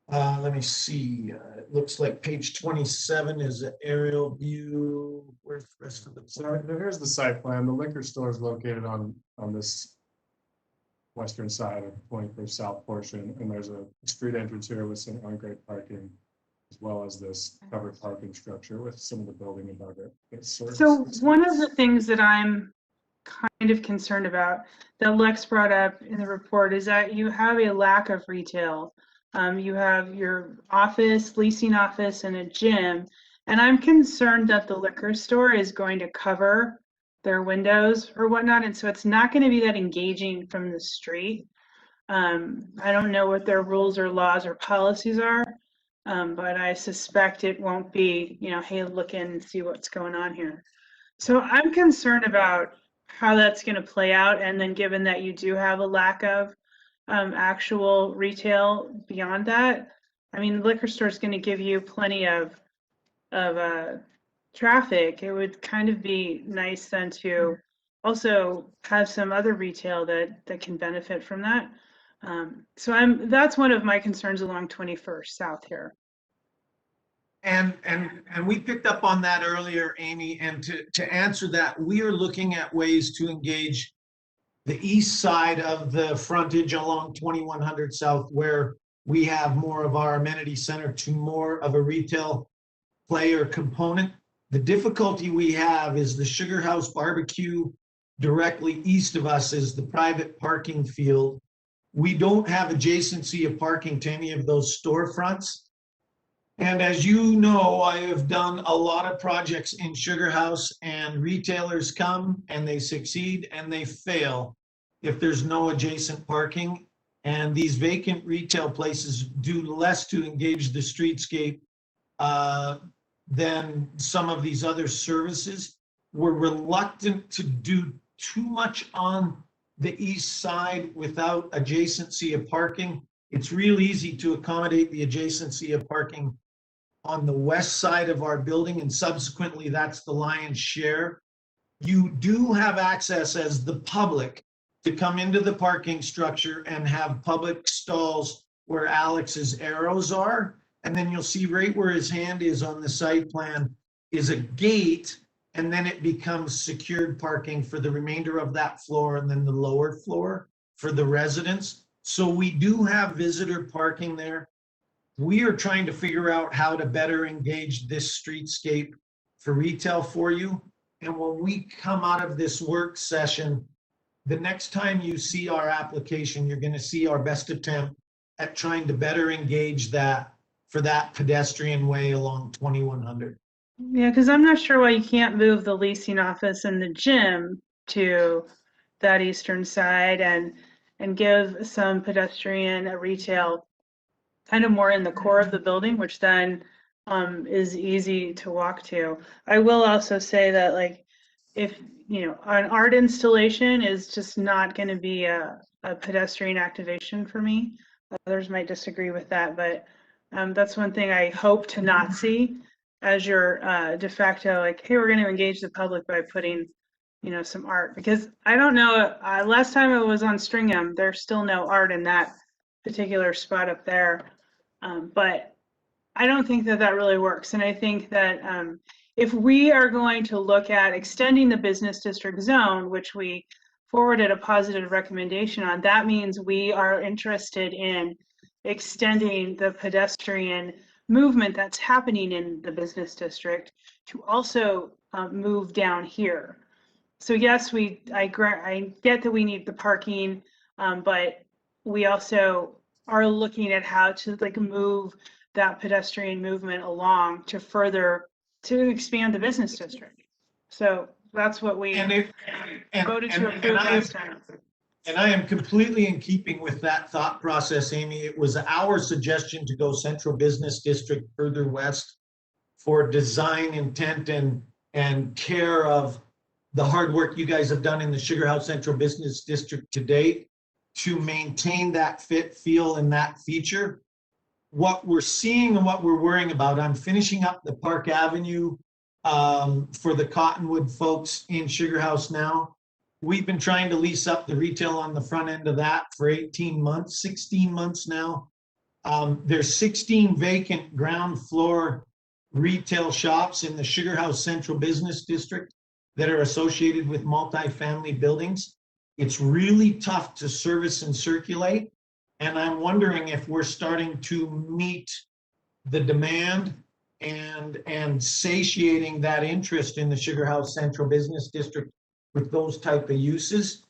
Let me see. It looks like page 27 is an aerial view. Where's the rest of the? So here's the site plan. The liquor store is located on this western side of 21st South portion, and there's a street entrance here with some on-grade parking, as well as this covered parking structure with some of the building above it. So one of the things that I'm kind of concerned about that Lex brought up in the report is that you have a lack of retail. You have your office, leasing office, and a gym. And I'm concerned that the liquor store is going to cover their windows or whatnot. And so it's not going to be that engaging from the street. I don't know what their rules or laws or policies are, but I suspect it won't be, you know, hey, look in and see what's going on here. So I'm concerned about how that's going to play out. And then given that you do have a lack of actual retail beyond that, I mean, the liquor store is going to give you plenty of traffic. It would kind of be nice then to also have some other retail that can benefit from that. So that's one of my concerns along 21st South here. And we picked up on that earlier, Amy, and to answer that, we are looking at ways to engage the east side of the frontage along 2100 South, where we have more of our amenity center to more of a retail player component. The difficulty we have is the Sugar House Barbecue directly east of us is the private parking field. We don't have adjacency of parking to any of those storefronts. And as you know, I have done a lot of projects in Sugar House, and retailers come and they succeed and they fail if there's no adjacent parking. And these vacant retail places do less to engage the streetscape than some of these other services. We're reluctant to do too much on the east side without adjacency of parking. It's real easy to accommodate the adjacency of parking on the west side of our building, and subsequently that's the lion's share. You do have access as the public to come into the parking structure and have public stalls where Alex's arrows are. And then you'll see right where his hand is on the site plan is a gate, and then it becomes secured parking for the remainder of that floor and then the lower floor for the residents. So we do have visitor parking there. We are trying to figure out how to better engage this streetscape for retail for you. And when we come out of this work session, the next time you see our application, you're going to see our best attempt at trying to better engage that for that pedestrian way along 2100. Yeah, because I'm not sure why you can't move the leasing office and the gym to that eastern side and give some pedestrian retail kind of more in the core of the building, which then is easy to walk to. I will also say that, like, if an art installation is just not going to be a pedestrian activation for me. Others might disagree with that, but that's one thing I hope to not see as your de facto, like, hey, we're going to engage the public by putting some art, because I don't know, last time it was on Stringham, there's still no art in that particular spot up there. But I don't think that that really works. And I think that if we are going to look at extending the business district zone, which we forwarded a positive recommendation on, that means we are interested in extending the pedestrian movement that's happening in the business district to also move down here. So yes, I get that we need the parking, but we also are looking at how to move that pedestrian movement along to expand the business district. So that's what we voted to approve last time. And I am completely in keeping with that thought process, Amy. It was our suggestion to go central business district further west for design intent and care of the hard work you guys have done in the Sugar House Central Business District to date to maintain that fit, feel, and that feature. What we're seeing and what we're worrying about, I'm finishing up the Park Avenue for the Cottonwood folks in Sugar House now. We've been trying to lease up the retail on the front end of that for 18 months, 16 months now. There's 16 vacant ground floor retail shops in the Sugar House Central Business District that are associated with multifamily buildings. It's really tough to service and circulate. And I'm wondering if we're starting to meet the demand and satiating that interest in the Sugar House Central Business District with those type of uses.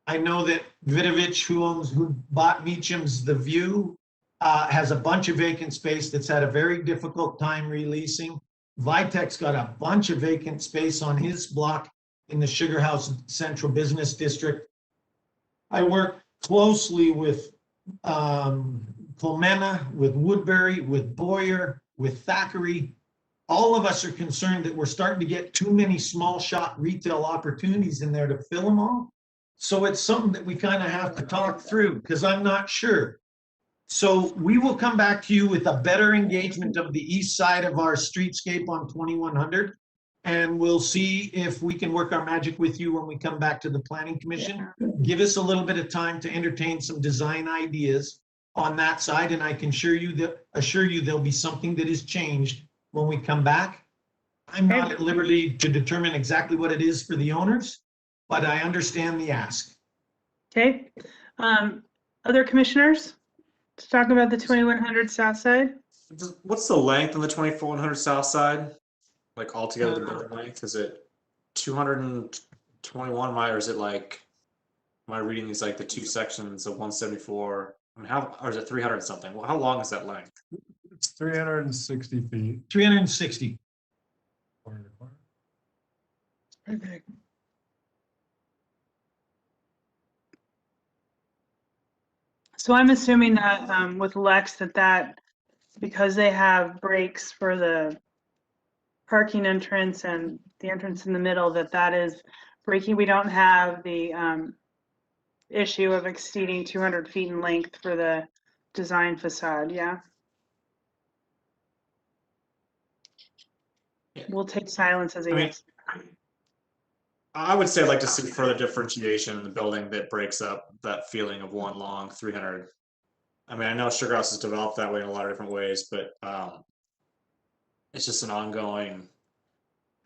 I know that Vidovich, who bought Meacham's The View, has a bunch of vacant space that's had a very difficult time releasing. Vitek's got a bunch of vacant space on his block in the Sugar House Central Business District. I work closely with Clemena, with Woodbury, with Boyer, with Thackeray. All of us are concerned that we're starting to get too many small shop retail opportunities in there to fill them all. So it's something that we kind of have to talk through, because I'm not sure. So we will come back to you with a better engagement of the east side of our streetscape on 2100. And we'll see if we can work our magic with you when we come back to the Planning Commission. Give us a little bit of time to entertain some design ideas on that side. And I can assure you there'll be something that is changed when we come back. I'm not at liberty to determine exactly what it is for the owners, but I understand the ask. Okay. Other commissioners to talk about the 2100 South Side? What's the length of the 2400 South Side? Like altogether, the building length? Is it 221 or is it like, am I reading these like the two sections of 174? I mean, or is it 300 something? Well, how long is that length? It's 360 feet. 360. Corner to corner. Okay. So I'm assuming that with Lex that because they have breaks for the parking entrance and the entrance in the middle, that is breaking. We don't have the issue of exceeding 200 feet in length for the design facade. Yeah. We'll take silence as a yes. I would say I'd like to see further differentiation in the building that breaks up that feeling of one long 300. I mean, I know Sugar House has developed that way in a lot of different ways, but it's just an ongoing.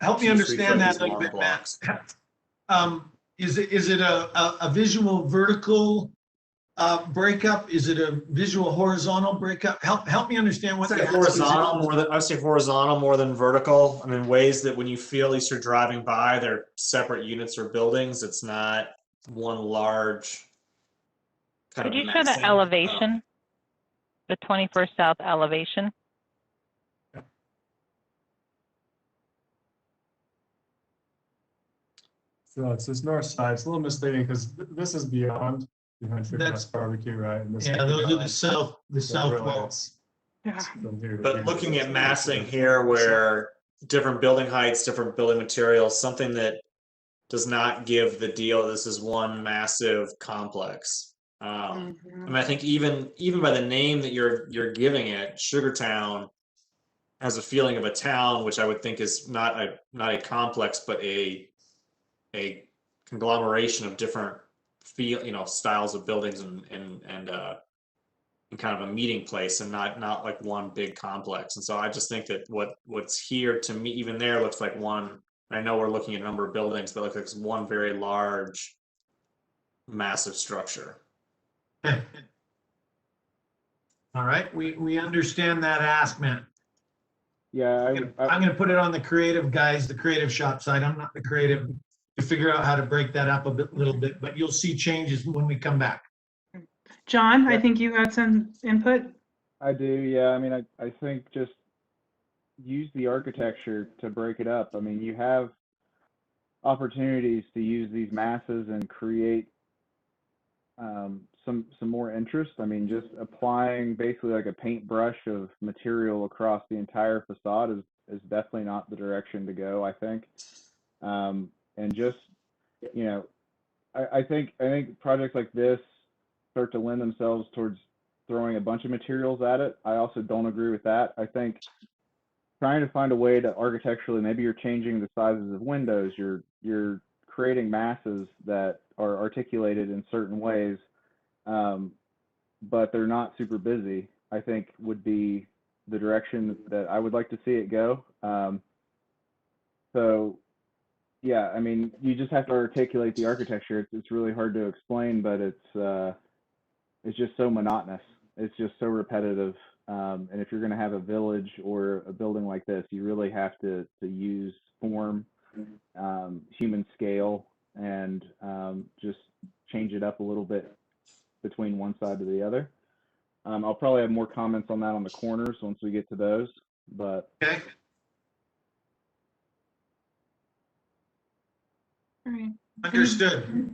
Help me 2, 3 understand foot that these a little long bit, blocks. Matt. Is it a visual vertical breakup? Is it a visual horizontal breakup? Help me understand what I'd the say ask is. horizontal more than I would say horizontal more than vertical. I mean, ways that when you feel at least you're driving by, they're separate units or buildings. It's not one large. Kind Could of you show the massing. elevation? The 21st South elevation? So it's this north side. It's a little misleading because this is behind Sugar That's- House Barbecue, right? And this Yeah, is those are the beyond. south, the So south really walls. it's from here to But here. looking at massing here, where different building heights, different building materials, something that does not give the deal this is one massive complex. I mean, I think even by the name that you're giving it, Sugartown has a feeling of a town, which I would think is not a complex, but a conglomeration of different styles of buildings and kind of a meeting place, and not like one big complex. And so I just think that what's here to me, even there, looks like one. I know we're looking at a number of buildings, but it looks like it's one very large, massive structure. All right, we understand that ask, Matt. Yeah, I'm gonna put it on the creative guys, the creative shop side. I'm not the creative to figure out how to break that up little bit, but you'll see changes when we come back. John, I think you had some input. I do. Yeah, I mean, I think just use the architecture to break it up. I mean, you have opportunities to use these masses and create some more interest. I mean, just applying basically like a paintbrush of material across the entire facade is definitely not the direction to go, I think. And just, I think projects like this start to lend themselves towards throwing a bunch of materials at it. I also don't agree with that. I think trying to find a way to architecturally, maybe you're changing the sizes of windows, you're creating masses that are articulated in certain ways, but they're not super busy, I think would be the direction that I would like to see it go. So yeah, I mean, you just have to articulate the architecture. It's really hard to explain, but it's just so monotonous. It's just so repetitive. And if you're going to have a village or a building like this, you really have to use form, human scale, and just change it up a little bit between one side to the other. I'll probably have more comments on that on the corners once we get to those, but. Okay. All right. Understood.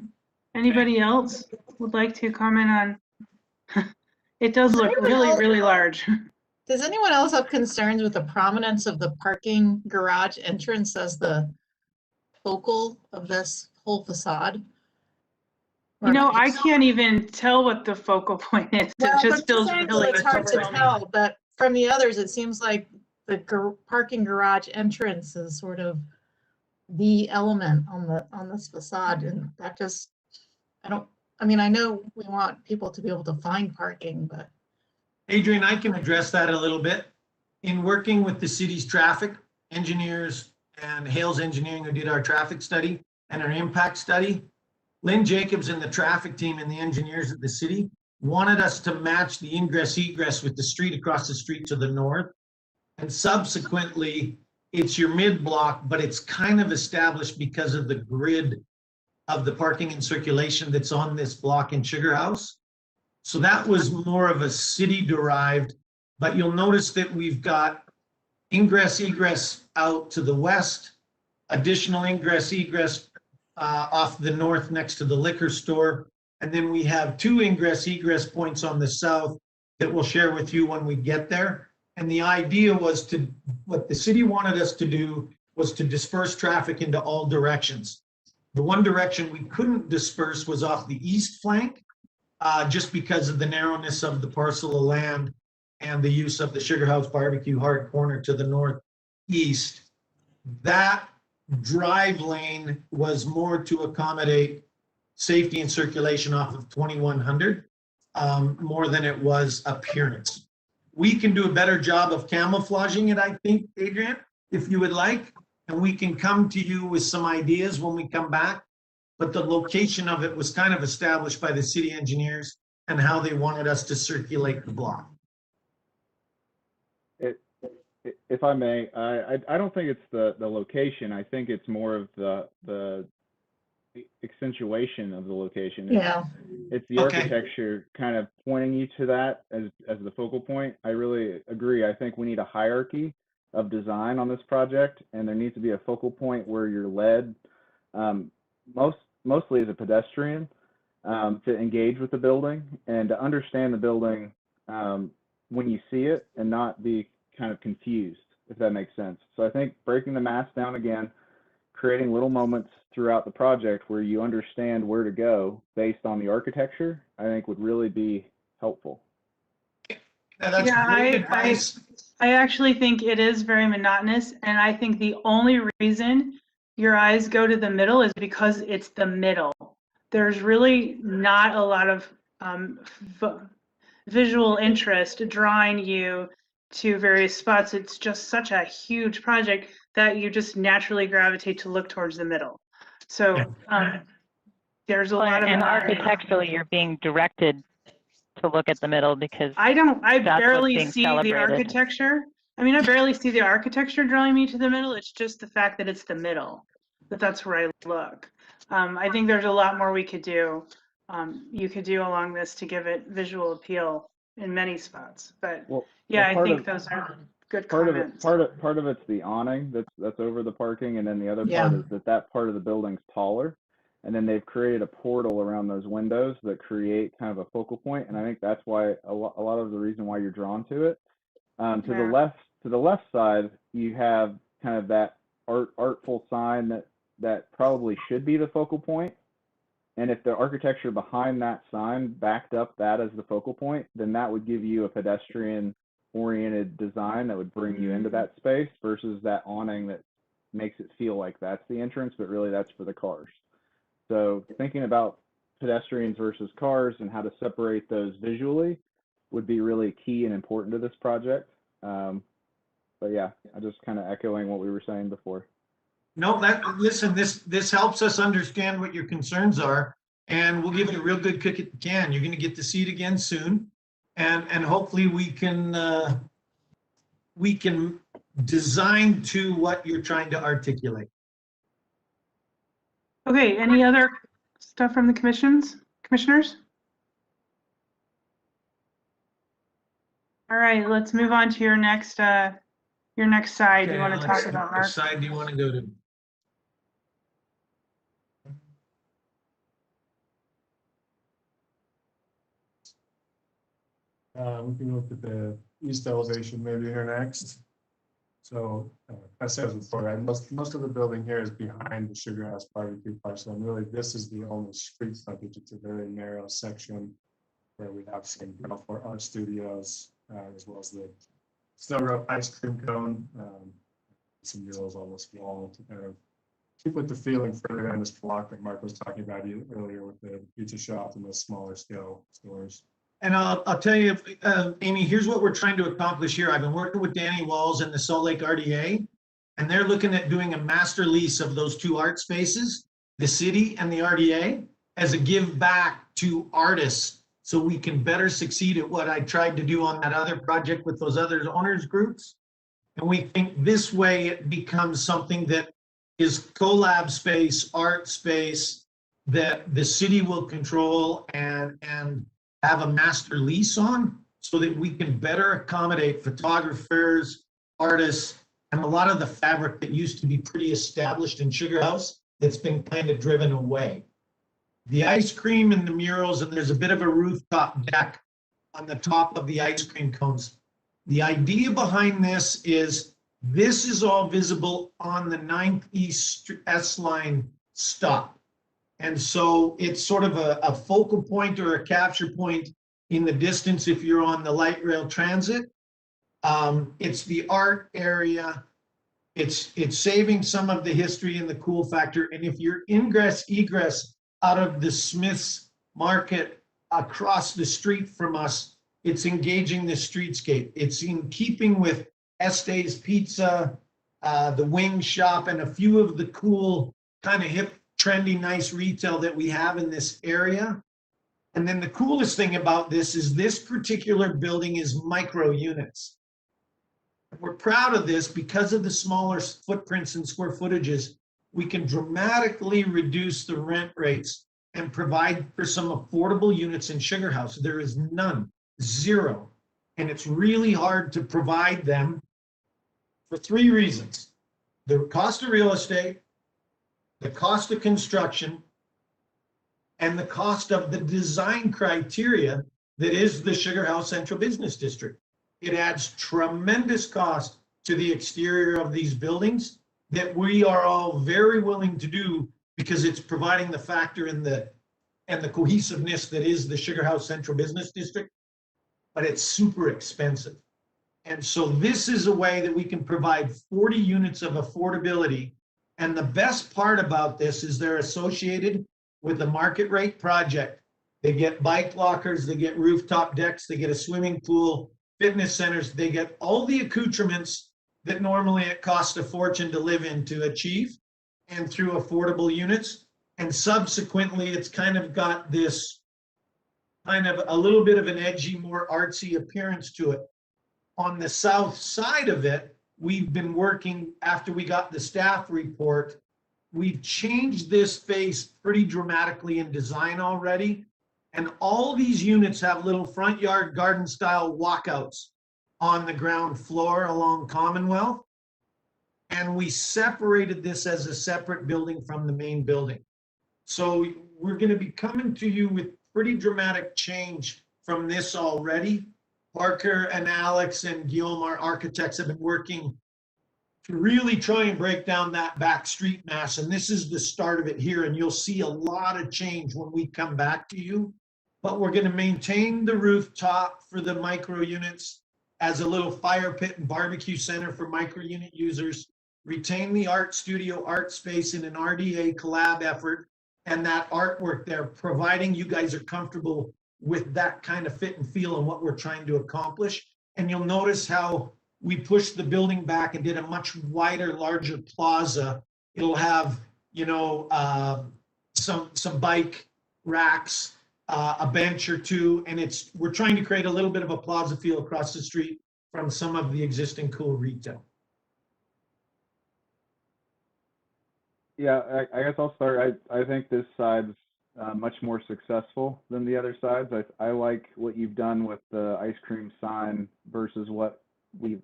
Anybody else would like to comment on? It does look really, really large. Does anyone else have concerns with the prominence of the parking garage entrance as the focal of this whole facade? I can't even tell what the focal point is. Well, It just feels really it's hard to overwhelming. tell, but from the others, it seems like the parking garage entrance is sort of the element on this facade, and that just, I mean, I know we want people to be able to find parking, but. Adrian, I can address that a little bit. In working with the city's traffic engineers and Hales Engineering, who did our traffic study and our impact study, Lynn Jacobs and the traffic team and the engineers at the city wanted us to match the ingress egress with the street across the street to the north. And subsequently, it's your mid block, but it's kind of established because of the grid of the parking and circulation that's on this block in Sugar House. So that was more of a city derived but you'll notice that we've got ingress egress out to the west, additional ingress egress off the north next to the liquor store. And then we have 2 ingress egress points on the south that we'll share with you when we get there. And the idea was what the city wanted us to do was to disperse traffic into all directions. The one direction we couldn't disperse was off the east flank, just because of the narrowness of the parcel of land and the use of the Sugar House Barbecue hard corner to the northeast. That drive lane was more to accommodate safety and circulation off of 2100, more than it was appearance. We can do a better job of camouflaging it, I think, Adrian, if you would like, and we can come to you with some ideas when we come back. But the location of it was kind of established by the city engineers and how they wanted us to circulate the block. If I may, I don't think it's the location. I think it's more of the accentuation of the location. Yeah. It's the architecture kind of pointing you to that as the focal point. I really agree. I think we need a hierarchy of design on this project, and there needs to be a focal point where you're led mostly as a pedestrian to engage with the building and to understand the building when you see it and not be kind of confused, if that makes sense. So I think breaking the mass down again, creating little moments throughout the project where you understand where to go based on the architecture, I think would really be helpful. I actually think it is very monotonous, and I think the only reason your eyes go to the middle is because it's the middle. There's really not a lot of visual interest drawing you to various spots. It's just such a huge project that you just naturally gravitate to look towards the middle. So there's a lot of, and architecturally, you're being directed to look at the middle because I barely being see celebrated. the architecture. I mean, I barely see the architecture drawing me to the middle. It's just the fact that it's the middle, that's where I look. I think there's a lot more we could do. You could do along this to give it visual appeal in many spots. But I think those are good comments. Part of it's the awning that's over the parking, and then the other part is that part of the building's taller, and then they've created a portal around those windows that create kind of a focal point, and I think that's why a lot of the reason why you're drawn to it. To the left side, you have kind of that artful sign that probably should be the focal point. And if the architecture behind that sign backed up that as the focal point, then that would give you a pedestrian-oriented design that would bring you into that space versus that awning that makes it feel like that's the entrance, but really that's for the cars. So thinking about pedestrians versus cars and how to separate those visually would be really key and important to this project. But yeah, I'm just kind of echoing what we were saying before. No, listen, this helps us understand what your concerns are, and we'll give it a real good kick at the can. You're going to get to see it again soon, and hopefully we can design to what you're trying to articulate. Okay, any other stuff from the commissioners? All right, let's move on to your next side. Okay, you want to talk about, Mark? which side do you want to go to? We can look at the east elevation maybe here next. So I said before, right, most of the building here is behind the Sugar House Barbecue parcel, and really this is the only street frontage. It's a very narrow section where we have some ground floor art studios, as well as the Snow Rope ice cream cone, some murals on this wall to kind of keep with the feeling further down this block that Mark was talking about earlier with the pizza shop and the smaller scale stores. And I'll tell you, Amy, here's what we're trying to accomplish here. I've been working with Danny Walls and the Salt Lake RDA, and they're looking at doing a master lease of those 2 art spaces, the city and the RDA, as a give back to artists so we can better succeed at what I tried to do on that other project with those other owners groups. And we think this way it becomes something that is collab space, art space that the city will control and have a master lease on. so that we can better accommodate photographers, artists, and a lot of the fabric that used to be pretty established in Sugar House that's been kind of driven away. The ice cream and the murals, and there's a bit of a rooftop deck on the top of the ice cream cones. The idea behind this is all visible on the 9th East S line stop. And so it's sort of a focal point or a capture point in the distance if you're on the light rail transit. It's the art area. It's saving some of the history and the cool factor. And if you're ingress egress out of the Smith's Market across the street from us, it's engaging the streetscape. It's in keeping with Este's Pizza, the Wing Shop, and a few of the cool kind of hip, trendy, nice retail that we have in this area. And then the coolest thing about this is this particular building is micro units. We're proud of this because of the smaller footprints and square footages. We can dramatically reduce the rent rates and provide for some affordable units in Sugar House. There is none, zero. And it's really hard to provide them for 3 reasons: the cost of real estate, the cost of construction, and the cost of the design criteria that is the Sugar House Central Business District. It adds tremendous cost to the exterior of these buildings that we are all very willing to do because it's providing the factor and the cohesiveness that is the Sugar House Central Business District, but it's super expensive. And so this is a way that we can provide 40 units of affordability. And the best part about this is they're associated with the market rate project. They get bike lockers, they get rooftop decks, they get a swimming pool, fitness centers, they get all the accoutrements that normally it costs a fortune to live in to achieve, and through affordable units. And subsequently, it's kind of got this kind of a little bit of an edgy, more artsy appearance to it. On the south side of it, we've been working, after we got the staff report, we've changed this space pretty dramatically in design already. And all these units have little front yard garden style walkouts on the ground floor along Commonwealth. And we separated this as a separate building from the main building. So we're going to be coming to you with pretty dramatic change from this already. Parker and Alex and Guillaume, our architects, have been working to really try and break down that back street mass. And this is the start of it here. And you'll see a lot of change when we come back to you. But we're going to maintain the rooftop for the micro units as a little fire pit and barbecue center for micro unit users, retain the art studio art space in an RDA collab effort, and that artwork there, providing you guys are comfortable with that kind of fit and feel and what we're trying to accomplish. And you'll notice how we pushed the building back and did a much wider, larger plaza. It'll have, you know, some bike racks, a bench or two, and we're trying to create a little bit of a plaza feel across the street from some of the existing cool retail. Yeah, I guess I'll start. I think this side's much more successful than the other sides. I like what you've done with the ice cream sign versus what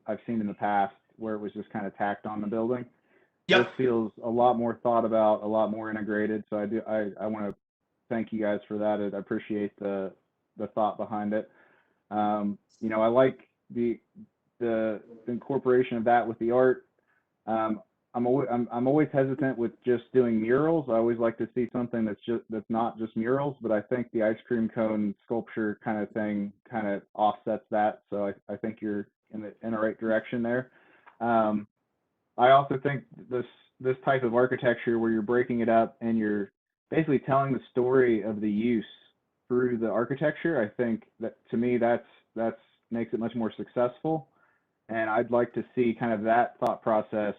I've seen in the past, where it was just kind of tacked on the building. Yep. This feels a lot more thought about, a lot more integrated. So I want to thank you guys for that. I appreciate the thought behind it. You know, I like the incorporation of that with the art. I'm always hesitant with just doing murals. I always like to see something that's not just murals, but I think the ice cream cone sculpture kind of thing kind of offsets that. So I think you're in the right direction there. I also think this type of architecture where you're breaking it up and you're basically telling the story of the use through the architecture, I think that, to me, that's makes it much more successful. And I'd like to see kind of that thought process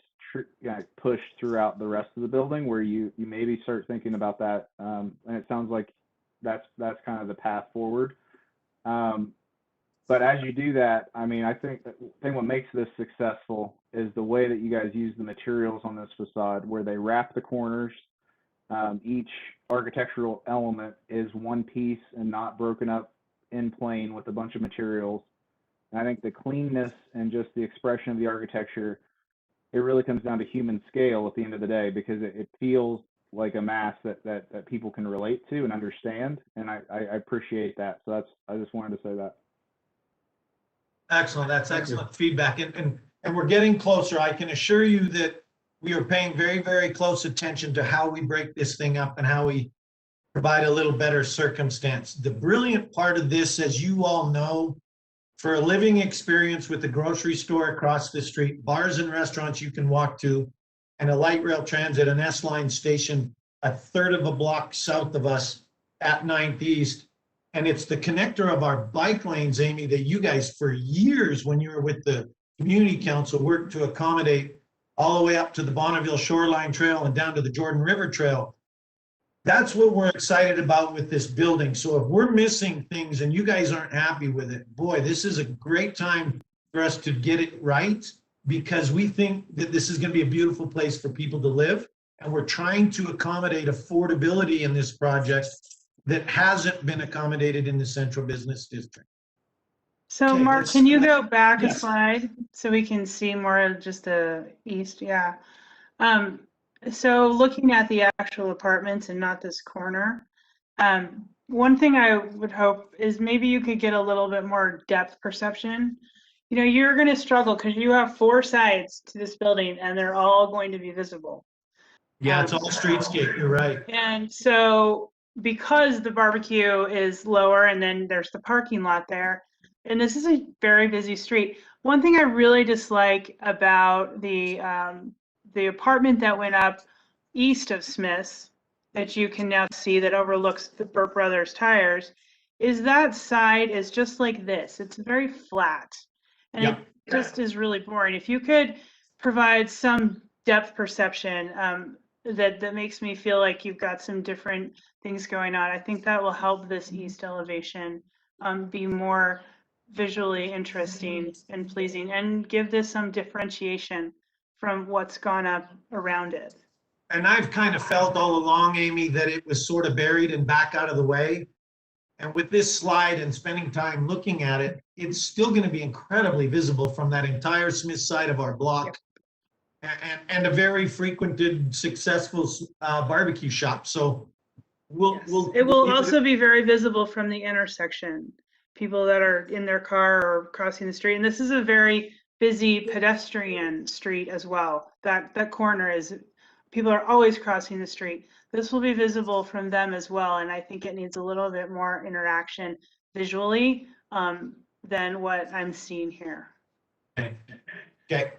pushed throughout the rest of the building, where you maybe start thinking about that. And it sounds like that's kind of the path forward. But as you do that, I mean, I think what makes this successful is the way that you guys use the materials on this facade, where they wrap the corners. Each architectural element is one piece and not broken up in plain with a bunch of materials. And I think the cleanness and just the expression of the architecture, it really comes down to human scale at the end of the day, because it feels like a mass that people can relate to and understand. And I appreciate that. So I just wanted to say that. Excellent. That's excellent feedback. And we're getting closer. I can assure you that we are paying very, very close attention to how we break this thing up and how we provide a little better circumstance. The brilliant part of this, as you all know, for a living experience with the grocery store across the street, bars and restaurants you can walk to, and a light rail transit, an S-Line station a third of a block south of us at 9th East. And it's the connector of our bike lanes, Amy, that you guys for years when you were with the community council worked to accommodate all the way up to the Bonneville Shoreline Trail and down to the Jordan River Trail. That's what we're excited about with this building. So if we're missing things and you guys aren't happy with it, boy, this is a great time for us to get it right, because we think that this is going to be a beautiful place for people to live. And we're trying to accommodate affordability in this project that hasn't been accommodated in the central business district. So Okay, Mark, this- can you go back a Yes. slide so we can see more of just the east? Yeah. So looking at the actual apartments and not this corner, one thing I would hope is maybe you could get a little bit more depth perception. You know, you're going to struggle because you have 4 sides to this building and they're all going to be visible. Yeah, it's all streetscape, you're right. And so because the barbecue is lower and then there's the parking lot there, and this is a very busy street. One thing I really dislike about the apartment that went up east of Smith's that you can now see that overlooks the Burt Brothers tires is that side is just like this. It's very flat and Yeah. it just is really boring. If you could provide some depth perception that makes me feel like you've got some different things going on, I think that will help this east elevation be more visually interesting and pleasing and give this some differentiation from what's gone up around it. And I've kind of felt all along, Amy, that it was sort of buried and back out of the way. And with this slide and spending time looking at it, it's still going to be incredibly visible from that entire Smith side of our block. And a very frequented, successful barbecue shop. So It will also be very visible from the intersection. People that are in their car or crossing the street. And this is a very busy pedestrian street as well. That corner is, people are always crossing the street. This will be visible from them as well. And I think it needs a little bit more interaction visually than what I'm seeing here. Okay.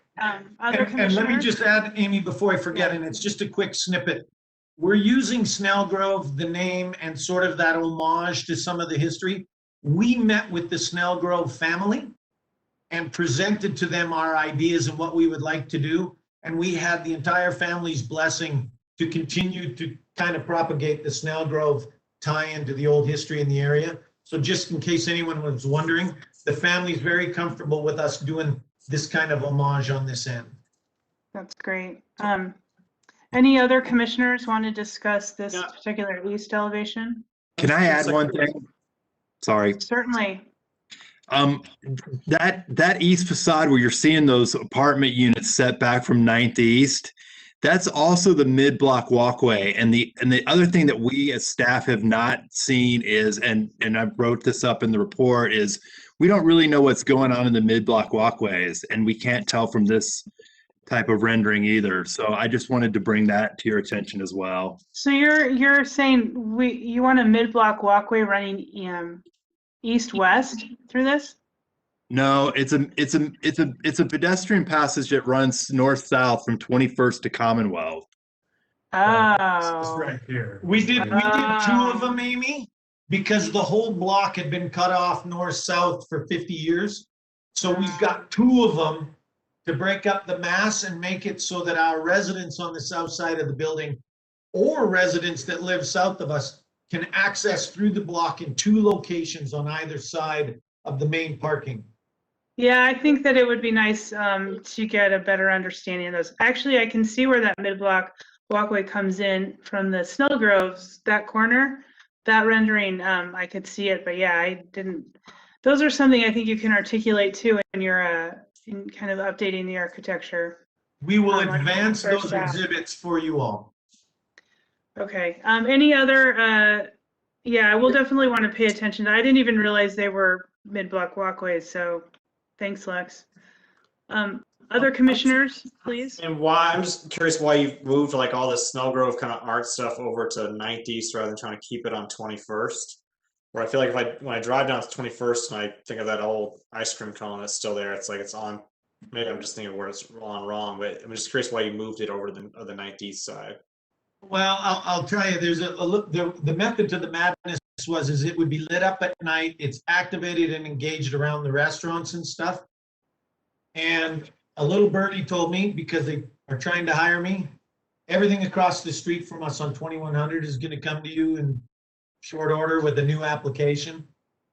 Other And let me commissioners? just add, Amy, before I forget, and it's just a quick snippet. We're using Snellgrove, the name, and sort of that homage to some of the history. We met with the Snellgrove family and presented to them our ideas and what we would like to do. And we had the entire family's blessing to continue to kind of propagate the Snellgrove tie-in to the old history in the area. So just in case anyone was wondering, the family's very comfortable with us doing this kind of homage on this end. That's great. Any other commissioners want to discuss this particular east elevation? Can I add one thing? Sorry. Certainly. That east facade where you're seeing those apartment units set back from 9th East, that's also the mid-block walkway. And the other thing that we as staff have not seen is, and I wrote this up in the report, is we don't really know what's going on in the mid-block walkways, and we can't tell from this type of rendering either. So I just wanted to bring that to your attention as well. So you're saying you want a mid-block walkway running east-west through this? No, it's a pedestrian passage that runs north-south from 21st to Commonwealth. Oh. It's right here. We did 2 of them, Amy, because the whole block had been cut off north-south for 50 years. So we've got 2 of them to break up the mass and make it so that our residents on the south side of the building or residents that live south of us can access through the block in 2 locations on either side of the main parking. Yeah, I think that it would be nice to get a better understanding of those. Actually, I can see where that mid-block walkway comes in from the Snellgroves, that corner. that rendering, I could see it, but yeah, I didn't. Those are something I think you can articulate too in your in kind of updating the architecture. We will like advance first those draft. exhibits for you all. Okay. Any other? Yeah, I will definitely want to pay attention. I didn't even realize they were mid-block walkways. So, thanks, Lex. Other commissioners, please. And why, I'm just curious why you moved like all this Snellgrove kind of art stuff over to 9th East rather than trying to keep it on 21st. Where I feel like when I drive down to 21st and I think of that old ice cream cone that's still there, it's like it's on. Maybe I'm just thinking where it's on wrong, but I'm just curious why you moved it over to the 9th East side. Well, I'll tell you, there's the method to the madness is it would be lit up at night. It's activated and engaged around the restaurants and stuff. And a little birdie told me, because they are trying to hire me, everything across the street from us on 2100 is going to come to you in short order with a new application.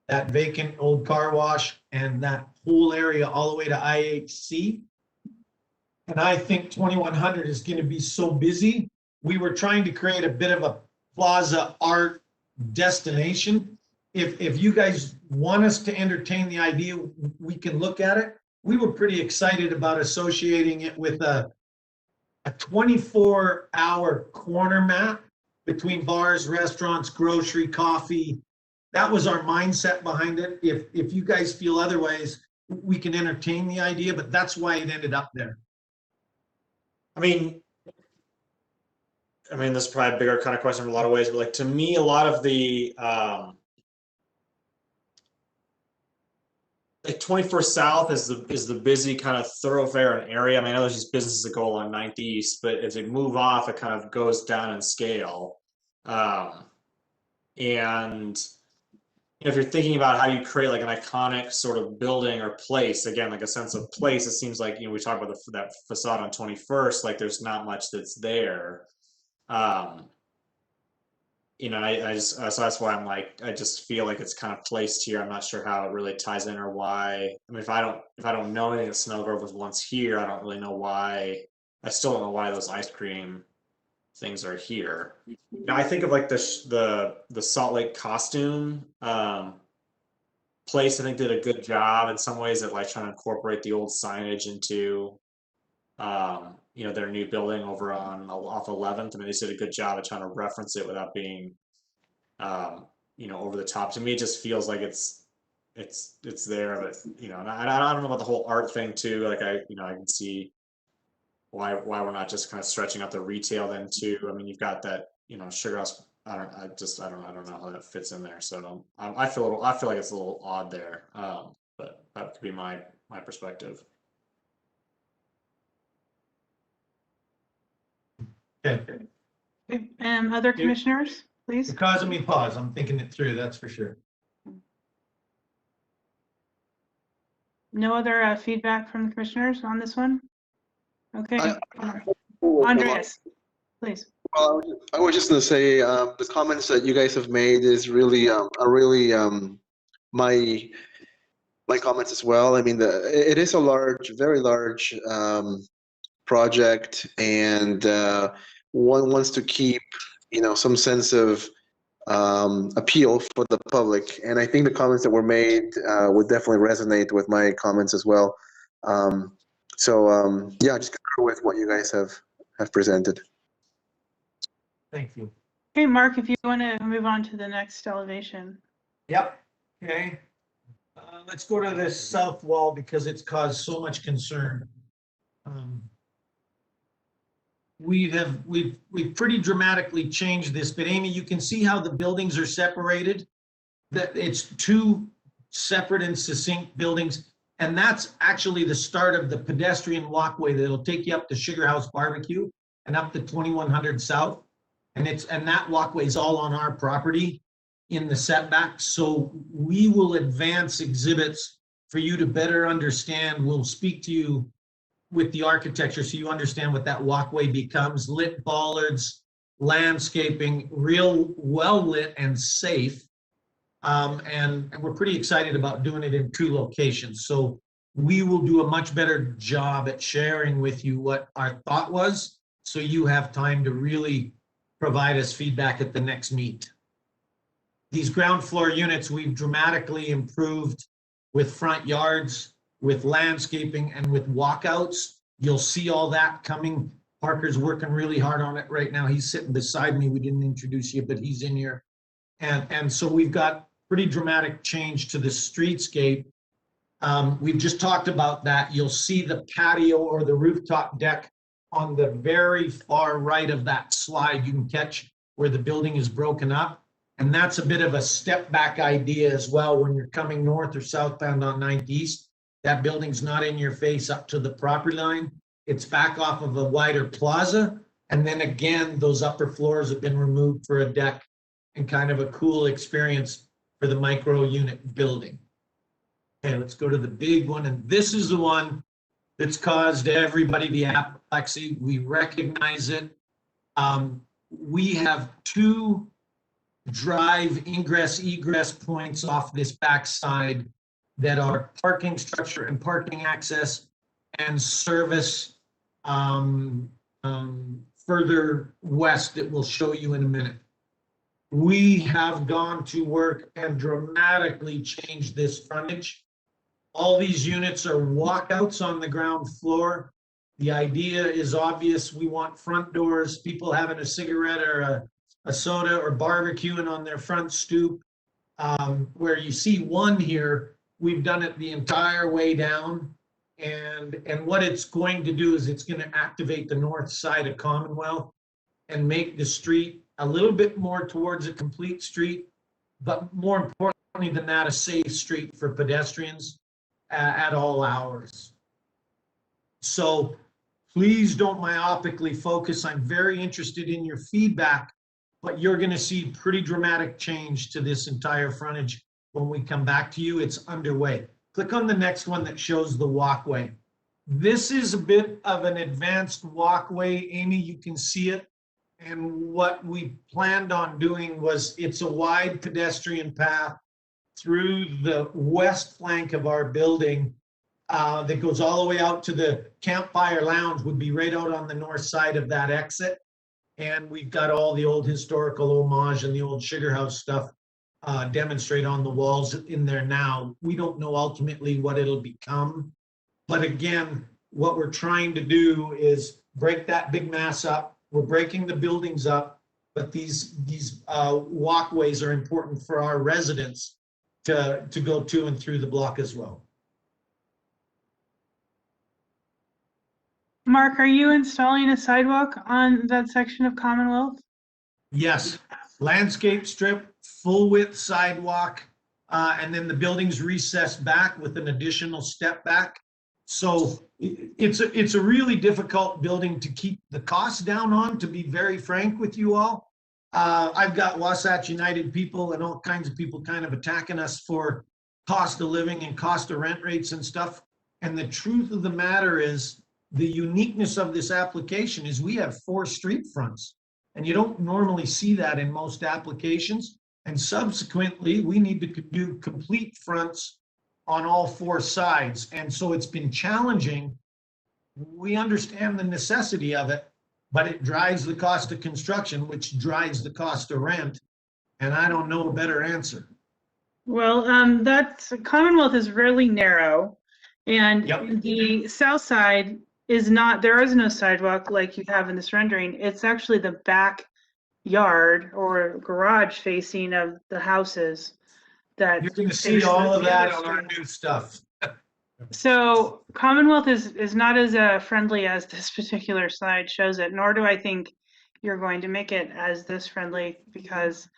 That vacant old car wash and that whole area all the way to IHC. And I think 2100 is going to be so busy. We were trying to create a bit of a plaza art destination. If you guys want us to entertain the idea, we can look at it. We were pretty excited about associating it with a 24-hour corner map between bars, restaurants, grocery, coffee. That was our mindset behind it. If you guys feel otherwise, we can entertain the idea, but that's why it ended up there. I mean, this is probably a bigger kind of question in a lot of ways, but like to me, a lot of the like 21st South is the busy kind of thoroughfare and area. I mean, I know there's these businesses that go along 9th East, but as they move off, it kind of goes down in scale. And if you're thinking about how you create like an iconic sort of building or place, again, like a sense of place, it seems like, we talk about that facade on 21st, like there's not much that's there. So that's why I'm like, I just feel like it's kind of placed here. I'm not sure how it really ties in or why. I mean, if I don't know anything that Snellgrove was once here, I don't really know why. I still don't know why those ice cream things are here. Now I think of like the Salt Lake costume place. I think did a good job in some ways at like trying to incorporate the old signage into their new building over off 11th. I mean, they did a good job at trying to reference it without being over the top. To me, it just feels like it's there, but and I don't know about the whole art thing too. Like I can see why we're not just kind of stretching out the retail then too. I mean, you've got that Sugar House. I don't know how that fits in there. So I feel like it's a little odd there. But that could be my perspective. Okay. Other commissioners, please. You're causing me pause. I'm thinking it through, that's for sure. No other feedback from the commissioners on this one? Okay. Andreas, please. Well, I was just going to say the comments that you guys have made is really my comments as well. I mean, it is a very large project, and one wants to keep some sense of appeal for the public. And I think the comments that were made would definitely resonate with my comments as well. Yeah, just concur with what you guys have presented. Thank you. Okay, Mark, if you want to move on to the next elevation. Yep. Okay. Let's go to this south wall because it's caused so much concern. We've pretty dramatically changed this, but Amy, you can see how the buildings are separated, that it's two separate and succinct buildings. And that's actually the start of the pedestrian walkway that'll take you up to Sugar House Barbecue and up to 2100 South. And that walkway is all on our property in the setback. So we will advance exhibits for you to better understand. We'll speak to you with the architecture so you understand what that walkway becomes. Lit bollards, landscaping, real well lit and safe. And we're pretty excited about doing it in two locations. So we will do a much better job at sharing with you what our thought was, so you have time to really provide us feedback at the next meet. these ground floor units, we've dramatically improved with front yards, with landscaping, and with walkouts. You'll see all that coming. Parker's working really hard on it right now. He's sitting beside me. We didn't introduce you, but he's in here. And so we've got pretty dramatic change to the streetscape. We've just talked about that. You'll see the patio or the rooftop deck on the very far right of that slide. You can catch where the building is broken up. And that's a bit of a step back idea as well when you're coming north or southbound on 9th East. That building's not in your face up to the property line. It's back off of a wider plaza. And then again, those upper floors have been removed for a deck and kind of a cool experience for the micro unit building. Okay, let's go to the big one. And this is the one that's caused everybody the apoplexy. We recognize it. We have 2 drive ingress egress points off this backside that are parking structure and parking access and service further west that we'll show you in a minute. We have gone to work and dramatically changed this frontage. All these units are walkouts on the ground floor. The idea is obvious. We want front doors, people having a cigarette or a soda or barbecuing on their front stoop. Where you see one here, we've done it the entire way down. And what it's going to do is it's going to activate the north side of Commonwealth and make the street a little bit more towards a complete street, but more importantly than that, a safe street for pedestrians at all hours. So please don't myopically focus. I'm very interested in your feedback, but you're going to see pretty dramatic change to this entire frontage when we come back to you. It's underway. Click on the next one that shows the walkway. This is a bit of an advanced walkway. Amy, you can see it. And what we planned on doing was it's a wide pedestrian path through the west flank of our building that goes all the way out to the Campfire Lounge, would be right out on the north side of that exit. And we've got all the old historical homage and the old sugar house stuff demonstrate on the walls in there now. We don't know ultimately what it'll become. But again, what we're trying to do is break that big mass up. We're breaking the buildings up, but these walkways are important for our residents to go to and through the block as well. Mark, are you installing a sidewalk on that section of Commonwealth? Yes, landscape strip, full width sidewalk, and then the building's recessed back with an additional step back. So it's a really difficult building to keep the costs down on, to be very frank with you all. I've got Wasatch United people and all kinds of people kind of attacking us for cost of living and cost of rent rates and stuff. And the truth of the matter is, the uniqueness of this application is we have 4 street fronts, and you don't normally see that in most applications. And subsequently, we need to do complete fronts on all 4 sides. And so it's been challenging. We understand the necessity of it, but it drives the cost of construction, which drives the cost of rent. And I don't know a better answer. Well, that's Commonwealth is really narrow, and Yep. the south side is not, there is no sidewalk like you have in this rendering. It's actually the backyard or garage facing of the houses that You're going to see all of that on our new stuff. So Commonwealth is not as friendly as this particular slide shows it, nor do I think you're going to make it as this friendly, because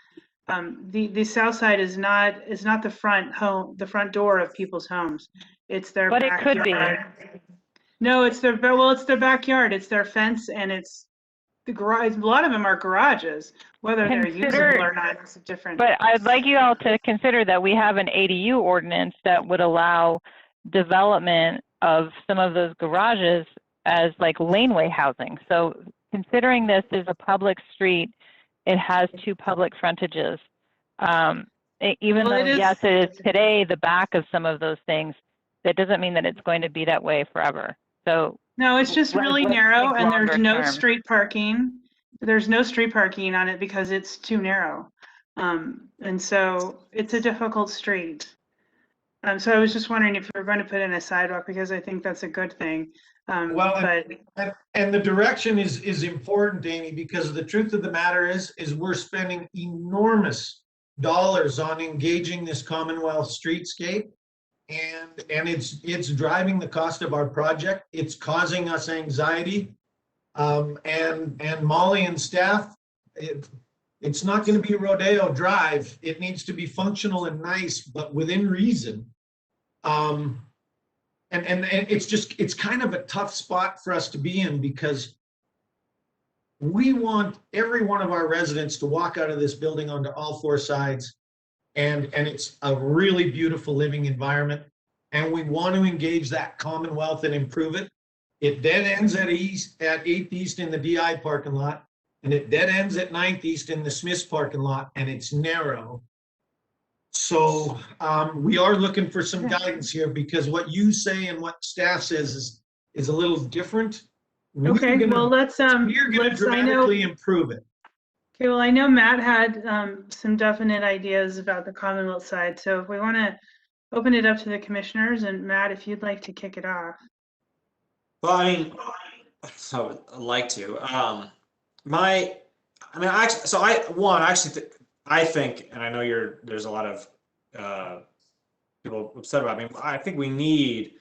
the south side is not the front door of people's homes. It's their But it backyard. could be. No, it's their backyard. It's their fence, and it's the garage. A lot of them are garages. Whether they're usable or not is different. But I'd like you all to consider that we have an ADU ordinance that would allow development of some of those garages as like laneway housing. So considering this is a public street, it has 2 public frontages. Even though, yes, it is today the back of some of those things, that doesn't mean that it's going to be that way forever. So no, it's just really narrow, and there's no term. street parking. There's no street parking on it because it's too narrow. And so it's a difficult street. So I was just wondering if you're going to put in a sidewalk, because I think that's a good thing. Well, and the direction is important, Amy, because the truth of the matter is we're spending enormous dollars on engaging this Commonwealth streetscape, and it's driving the cost of our project. It's causing us anxiety, and Molly and staff, it's not going to be a rodeo drive. It needs to be functional and nice, but within reason. And it's kind of a tough spot for us to be in, because we want every one of our residents to walk out of this building onto all four sides, and it's a really beautiful living environment, and we want to engage that Commonwealth and improve it. It dead ends at 8th East in the DI parking lot, and it dead ends at 9th East in the Smiths parking lot, and it's narrow. So we are looking for some guidance here, because what you say and what staff says is a little different. Okay, well, we're going to dramatically improve it. Okay, well, I know Matt had some definite ideas about the Commonwealth side. So if we want to open it up to the commissioners, and Matt, if you'd like to kick it off. Well, I mean, so I'd like to. I think, and I know there's a lot of people upset about it. I think we need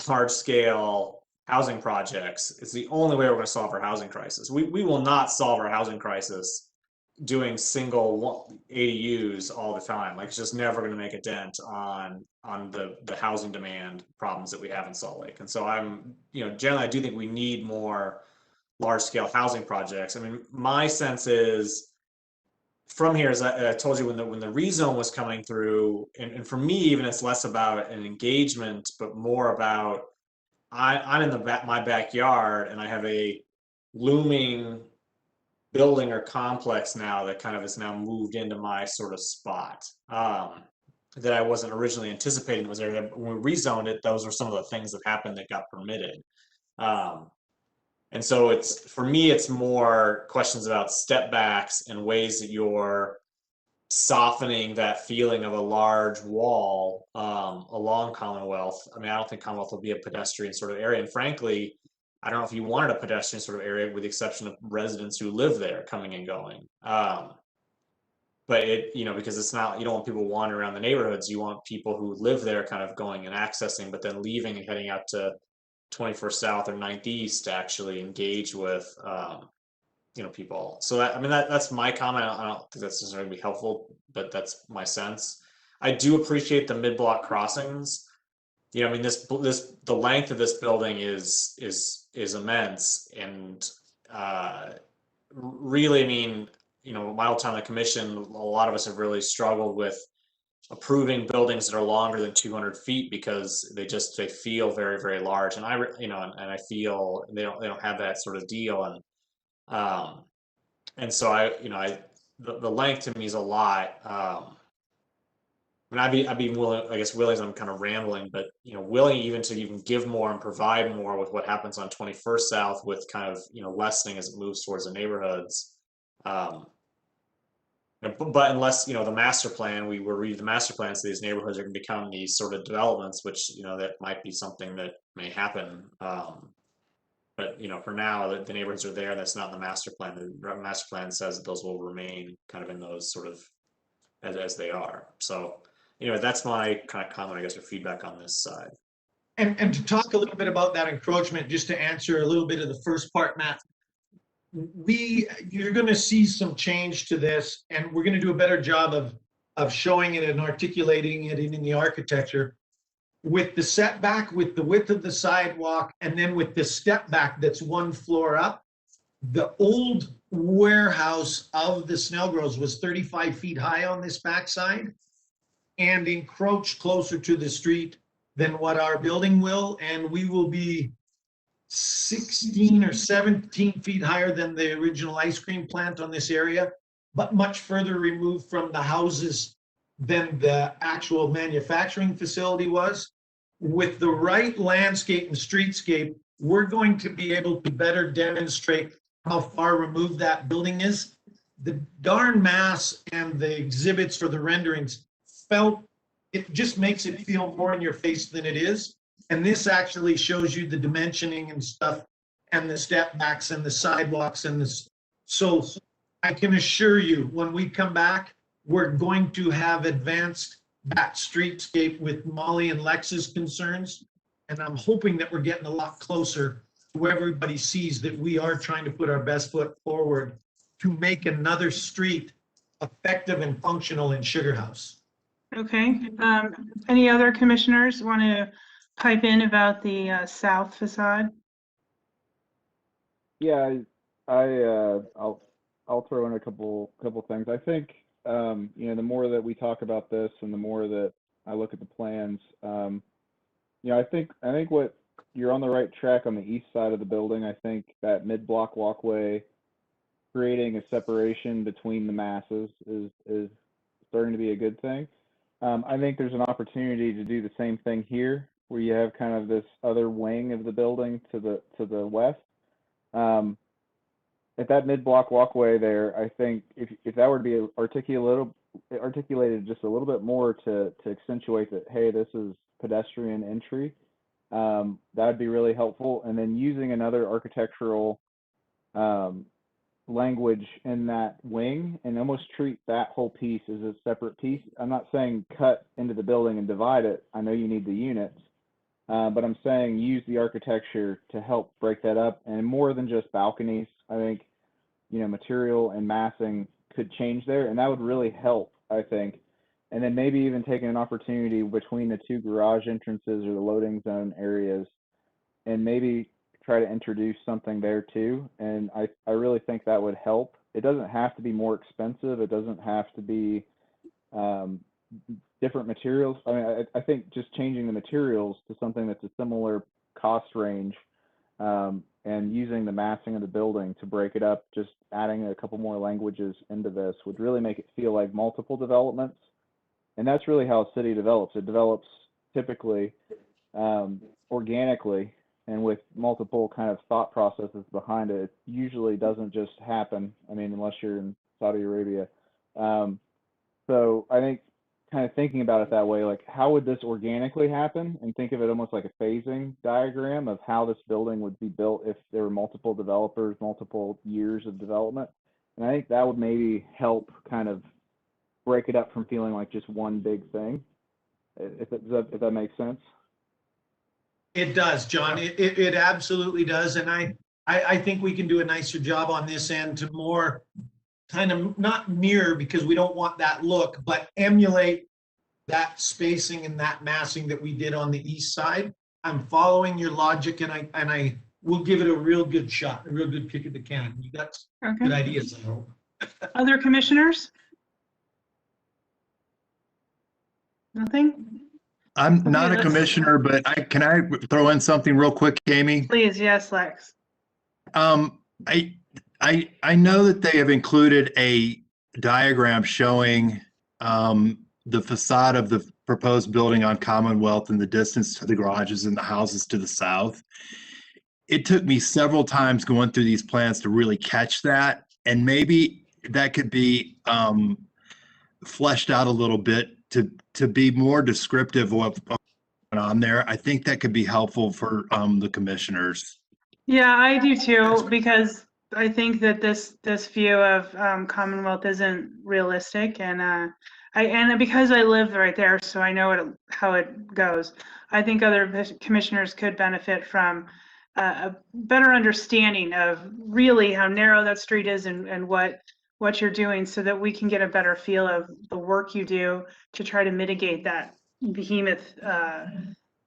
large-scale housing projects. It's the only way we're going to solve our housing crisis. We will not solve our housing crisis doing single ADUs all the time. Like, it's just never going to make a dent on the housing demand problems that we have in Salt Lake. And so generally I do think we need more large-scale housing projects. I mean, my sense is, from here, as I told you, when the rezone was coming through, and for me, even, it's less about an engagement, but more about I'm in my backyard, and I have a looming building or complex now that kind of is now moved into my sort of spot that I wasn't originally anticipating was there. When we rezoned it, those were some of the things that happened that got permitted. And so for me, it's more questions about step backs and ways that you're softening that feeling of a large wall along Commonwealth. I mean, I don't think Commonwealth will be a pedestrian sort of area. And frankly, I don't know if you wanted a pedestrian sort of area, with the exception of residents who live there coming and going. But because it's not, you don't want people wandering around the neighborhoods. You want people who live there kind of going and accessing, but then leaving and heading out to 21st South or 9th East to actually engage with, people. So that's my comment. I don't think that's necessarily going to be helpful, but that's my sense. I do appreciate the mid-block crossings. The length of this building is immense, and really, my whole time on the commission, a lot of us have really struggled with approving buildings that are longer than 200 feet because they feel very, very large, and I feel they don't have that sort of deal, and so the length to me is a lot. I'd be willing, I guess, willing, I'm kind of rambling, but willing even to even give more and provide more with what happens on 21st South, with kind of lessening as it moves towards the neighborhoods. But unless the master plan, we will read the master plan, so these neighborhoods are going to become these sort of developments, which that might be something that may happen. But for now, the neighborhoods are there. That's not in the master plan. The master plan says that those will remain kind of in those sort of as they are. So. That's my kind of comment, I guess, or feedback on this side. And to talk a little bit about that encroachment, just to answer a little bit of the first part, Matt, you're going to see some change to this, and we're going to do a better job of showing it and articulating it in the architecture. With the setback, with the width of the sidewalk, and then with the step back that's one floor up, the old warehouse of the Snellgroves was 35 feet high on this backside, and encroach closer to the street than what our building will, and we will be 16 or 17 feet higher than the original ice cream plant on this area, but much further removed from the houses than the actual manufacturing facility was. With the right landscape and streetscape, we're going to be able to better demonstrate how far removed that building is. the darn mass and the exhibits for the renderings it just makes it feel more in your face than it is. And this actually shows you the dimensioning and stuff and the step backs and the sidewalks and this. So I can assure you, when we come back, we're going to have advanced that streetscape with Molly and Lex's concerns. And I'm hoping that we're getting a lot closer to where everybody sees that we are trying to put our best foot forward to make another street effective and functional in Sugar House. Okay. Any other commissioners want to pipe in about the south facade? Yeah, I'll throw in a couple things. I think you know, the more that we talk about this and the more that I look at the plans, you know, I think what you're on the right track on the east side of the building. I think that mid-block walkway, creating a separation between the masses is starting to be a good thing. I think there's an opportunity to do the same thing here, where you have kind of this other wing of the building to the west. At that mid-block walkway there, I think if that were to be articulated just a little bit more to accentuate that, hey, this is pedestrian entry, that would be really helpful. And then using another architectural language in that wing and almost treat that whole piece as a separate piece. I'm not saying cut into the building and divide it. I know you need the units, but I'm saying use the architecture to help break that up. And more than just balconies, I think, you know, material and massing could change there, and that would really help, I think. And then maybe even taking an opportunity between the two garage entrances or the loading zone areas, and maybe try to introduce something there too. And I really think that would help. It doesn't have to be more expensive. It doesn't have to be different materials. I mean, I think just changing the materials to something that's a similar cost range, and using the massing of the building to break it up, just adding a couple more languages into this would really make it feel like multiple developments. And that's really how a city develops. It develops typically organically, and with multiple kind of thought processes behind it. It usually doesn't just happen. I mean, unless you're in Saudi Arabia. So I think kind of thinking about it that way, like how would this organically happen? And think of it almost like a phasing diagram of how this building would be built if there were multiple developers, multiple years of development. And I think that would maybe help kind of break it up from feeling like just one big thing, if that makes sense. It does, John. It absolutely does. And I think we can do a nicer job on this end to more kind of not mirror, because we don't want that look, but emulate that spacing and that massing that we did on the east side. I'm following your logic, and I will give it a real good shot, a real good kick at the can. You got good ideas, I hope. Other commissioners? Nothing? I'm not a commissioner, but can I throw in something real quick, Amy? Please, yes, Lex. I know that they have included a diagram showing the facade of the proposed building on Commonwealth and the distance to the garages and the houses to the south. It took me several times going through these plans to really catch that, and maybe that could be fleshed out a little bit to be more descriptive of what's going on there. I think that could be helpful for the commissioners. Yeah, I do too, because I think that this view of Commonwealth isn't realistic, and because I live right there, so I know how it goes. I think other commissioners could benefit from a better understanding of really how narrow that street is and what you're doing, so that we can get a better feel of the work you do to try to mitigate that behemoth,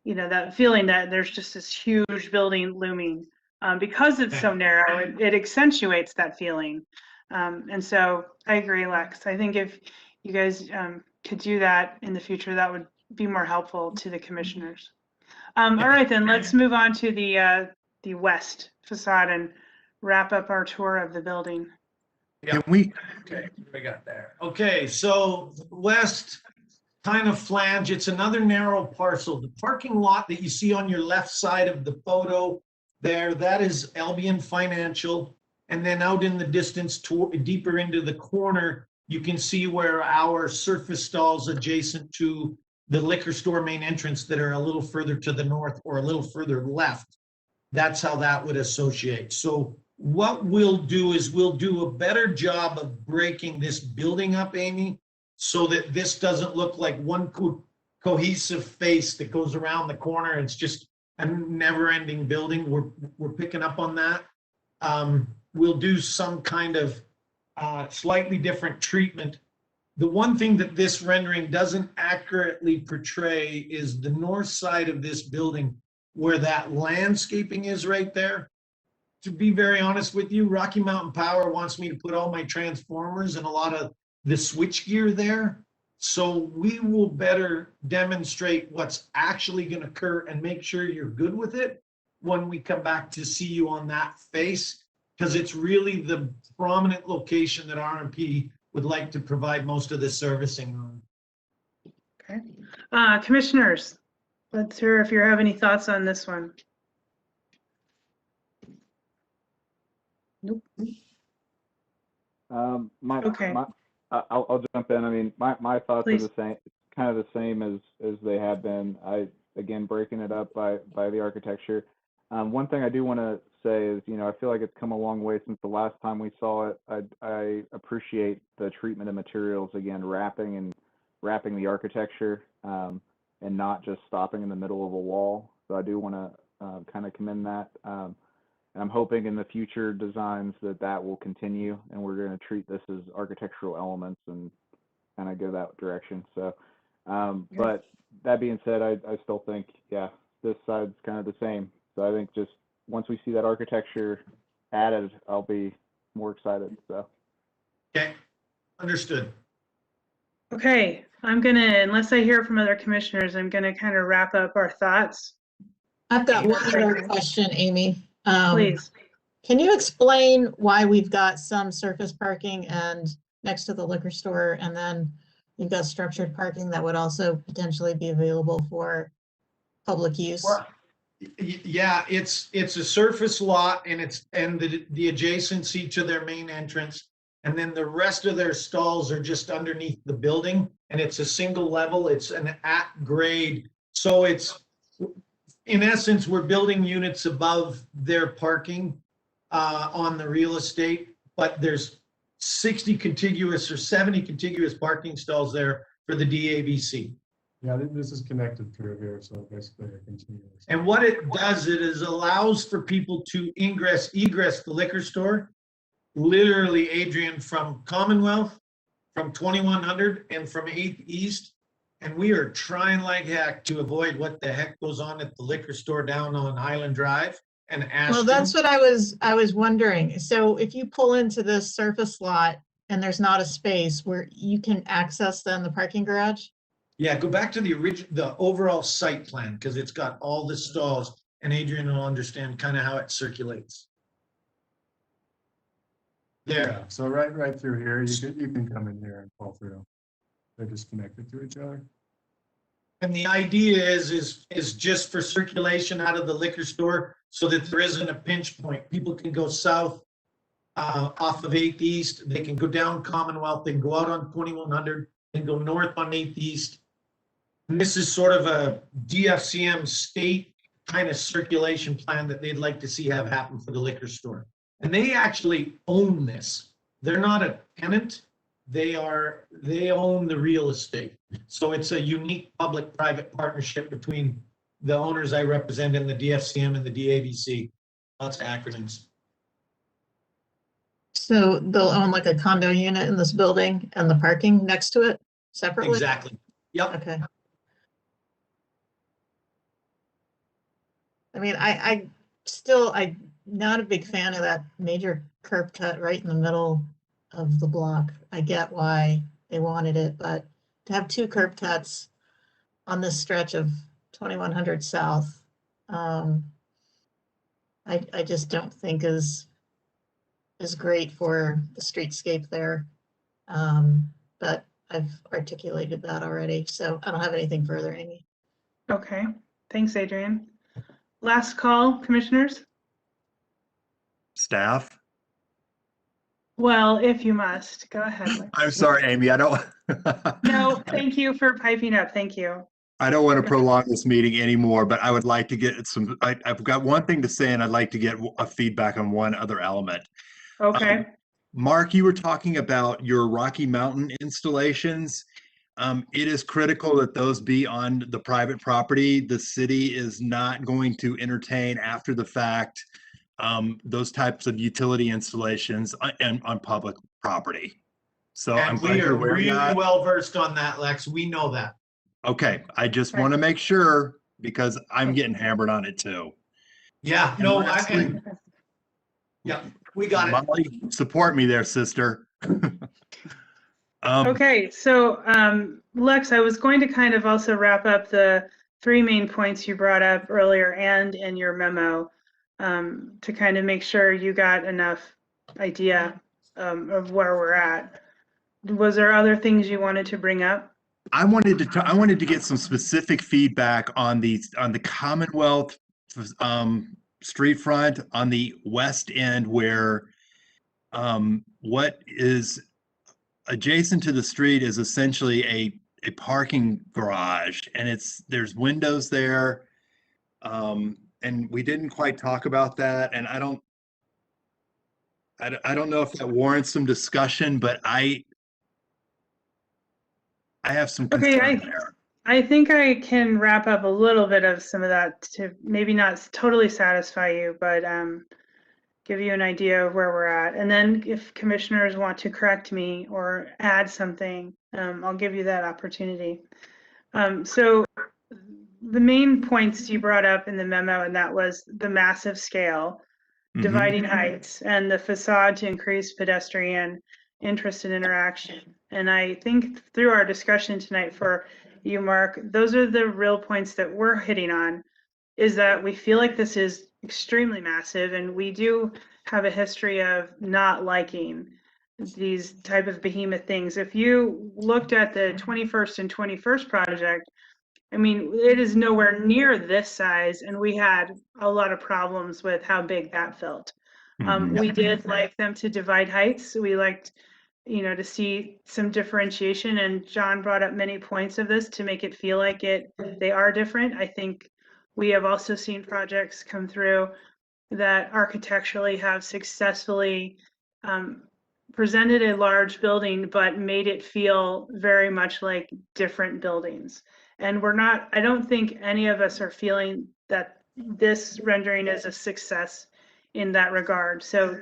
you know, that feeling that there's just this huge building looming. Because it's so narrow, it accentuates that feeling. And so I agree, Lex. I think if you guys could do that in the future, that would be more helpful to the commissioners. All right, then let's move on to the west facade and wrap up our tour of the building. Yeah. Okay, we got there. Okay, so west kind of flange, it's another narrow parcel. The parking lot that you see on your left side of the photo there, that is Albion Financial. And then out in the distance, deeper into the corner, you can see where our surface stalls adjacent to the liquor store main entrance that are a little further to the north or a little further left. That's how that would associate. So what we'll do is we'll do a better job of breaking this building up, Amy, so that this doesn't look like one cohesive face that goes around the corner. It's just a never-ending building. We're picking up on that. We'll do some kind of slightly different treatment. The one thing that this rendering doesn't accurately portray is the north side of this building where that landscaping is right there. To be very honest with you, Rocky Mountain Power wants me to put all my transformers and a lot of the switch gear there. So we will better demonstrate what's actually going to occur and make sure you're good with it when we come back to see you on that face, because it's really the prominent location that RMP would like to provide most of the servicing on. Okay. Commissioners, let's hear if you have any thoughts on this one. Nope. I'll jump in. I mean, my thoughts Please. are the same, kind of the same as they have been. Again, breaking it up by the architecture. One thing I do want to say is, I feel like it's come a long way since the last time we saw it. I appreciate the treatment of materials, again, wrapping the architecture, and not just stopping in the middle of a wall. So I do want to kind of commend that. And I'm hoping in the future designs that will continue, and we're going to treat this as architectural elements and kind of go that direction. So, but that being said, I still think, this side's kind of the same. So I think just once we see that architecture added, I'll be more excited. So. Okay, understood. Okay, I'm gonna, unless I hear from other commissioners, I'm gonna kind of wrap up our thoughts. I've got one other question, Amy. Please. Can you explain why we've got some surface parking and next to the liquor store, and then you've got structured parking that would also potentially be available for public use? Well, yeah, it's a surface lot, and the adjacency to their main entrance, and then the rest of their stalls are just underneath the building, and it's a single level. It's an at grade, so it's in essence we're building units above their parking on the real estate, but there's 60 contiguous or 70 contiguous parking stalls there for the DABC. Yeah, this is connected through here, so basically a continuous. And what it does, it is allows for people to egress the liquor store, literally, Adrian, from Commonwealth, from 2100, and from 8th East. And we are trying like heck to avoid what the heck goes on at the liquor store down on Highland Drive and Ashton. Well, that's what I was wondering. So if you pull into this surface lot and there's not a space where you can access then the parking garage? Yeah, go back to the overall site plan, because it's got all the stalls, and Adrian will understand kind of how it circulates. There. Yeah, so right through here, you can come in here and pull through. They're just connected to each other. And the idea is just for circulation out of the liquor store, so that there isn't a pinch point. People can go south off of 8th East. They can go down Commonwealth, they can go out on 2100, and go north on 8th East. And this is sort of a DFCM state kind of circulation plan that they'd like to see have happen for the liquor store. And they actually own this. They're not a tenant. They own the real estate. So it's a unique public-private partnership between the owners I represent in the DFCM and the DABC. Lots of acronyms. So they'll own like a condo unit in this building and the parking next to it separately? Exactly. Yep. Okay. I mean, I'm not a big fan of that major curb cut right in the middle of the block. I get why they wanted it, but to have two curb cuts on this stretch of 2100 South, I just don't think is great for the streetscape there. But I've articulated that already, so I don't have anything further, Amy. Okay, thanks, Adrian. Last call, commissioners. Staff? Well, if you must, go ahead. Lex. I'm sorry, Amy, I don't. No, thank you for piping up. Thank you. I don't want to prolong this meeting anymore, but I would like to get some, I've got one thing to say and I'd like to get a feedback on one other element. Okay. Mark, you were talking about your Rocky Mountain installations. It is critical that those be on the private property. The city is not going to entertain after the fact those types of utility installations on public property. So I'm And glad we you're are aware of really that. well versed on that, Lex. We know that. Okay, I just want to make sure because I'm getting hammered on it too. Yeah, And no, lastly, yeah, we got it. Molly, support me there, sister. Okay, so Lex, I was going to kind of also wrap up the 3 main points you brought up earlier and in your memo to kind of make sure you got enough idea of where we're at. Was there other things you wanted to bring up? I wanted to get some specific feedback on the Commonwealth street front on the west end where what is adjacent to the street is essentially a parking garage and there's windows there. And we didn't quite talk about that. And I don't know if that warrants some discussion, but I have some concern there. I think I can wrap up a little bit of some of that to maybe not totally satisfy you, but give you an idea of where we're at. And then if commissioners want to correct me or add something, I'll give you that opportunity. So the main points you brought up in the memo, and that was the massive scale, dividing heights, and the facade to increase pedestrian interest and interaction. And I think through our discussion tonight for you, Mark, those are the real points that we're hitting on, is that we feel like this is extremely massive, and we do have a history of not liking these type of behemoth things. If you looked at the 21st and 21st project, I mean, it is nowhere near this size, and we had a lot of problems with how big that felt. We did like them to divide heights. We liked, to see some differentiation, and John brought up many points of this to make it feel like they are different. I think we have also seen projects come through that architecturally have successfully presented a large building, but made it feel very much like different buildings. And I don't think any of us are feeling that this rendering is a success in that regard. So,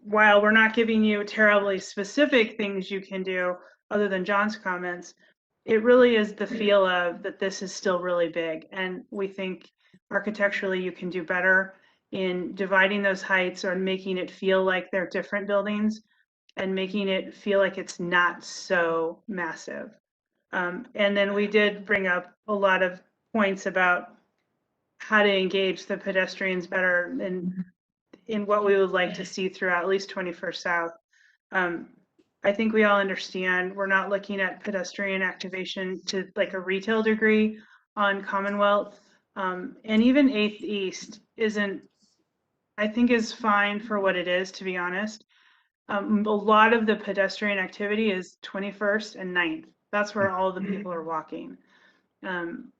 while we're not giving you terribly specific things you can do other than John's comments, it really is the feel of that this is still really big. And we think architecturally you can do better in dividing those heights or making it feel like they're different buildings and making it feel like it's not so massive. And then we did bring up a lot of points about how to engage the pedestrians better in what we would like to see throughout at least 21st South. I think we all understand we're not looking at pedestrian activation to like a retail degree on Commonwealth. And even 8th East I think is fine for what it is, to be honest. A lot of the pedestrian activity is 21st and 9th. That's where all the people are walking.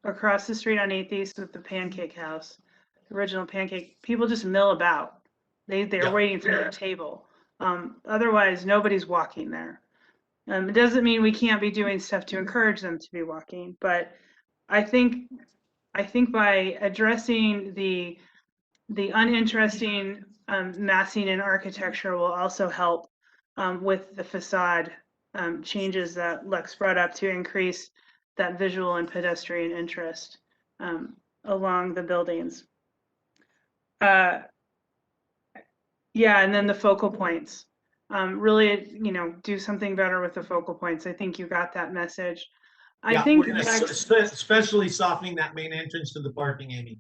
Across the street on 8th East with the Pancake House, original Pancake, people just mill about. They're waiting for their table. Otherwise, nobody's walking there. It doesn't mean we can't be doing stuff to encourage them to be walking, but I think by addressing the uninteresting massing in architecture will also help with the facade changes that Lex brought up to increase that visual and pedestrian interest along the buildings. Yeah, and then the focal points. Really, do something better with the focal points. I think you got that message. I think especially softening that main entrance to the parking, Amy.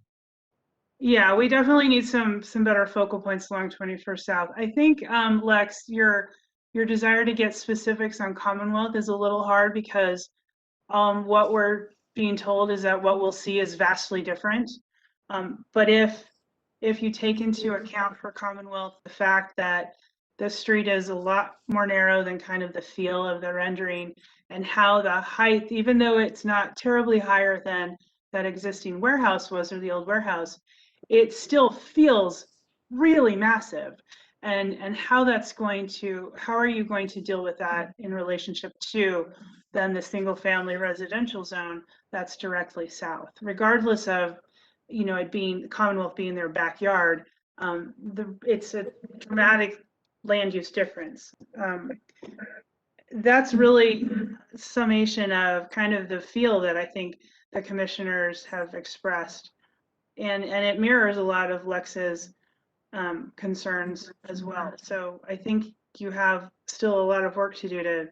Yeah, we definitely need some better focal points along 21st South. I think, Lex, your desire to get specifics on Commonwealth is a little hard because what we're being told is that what we'll see is vastly different. But if you take into account for Commonwealth the fact that the street is a lot more narrow than kind of the feel of the rendering, and how the height, even though it's not terribly higher than that existing warehouse was, or the old warehouse, it still feels really massive. And how that's going to, how are you going to deal with that in relationship to then the single family residential zone that's directly south, regardless of, you know, it being Commonwealth being their backyard. It's a dramatic land use difference. That's really summation of kind of the feel that I think the commissioners have expressed, and it mirrors a lot of Lex's concerns as well. So I think you have still a lot of work to do to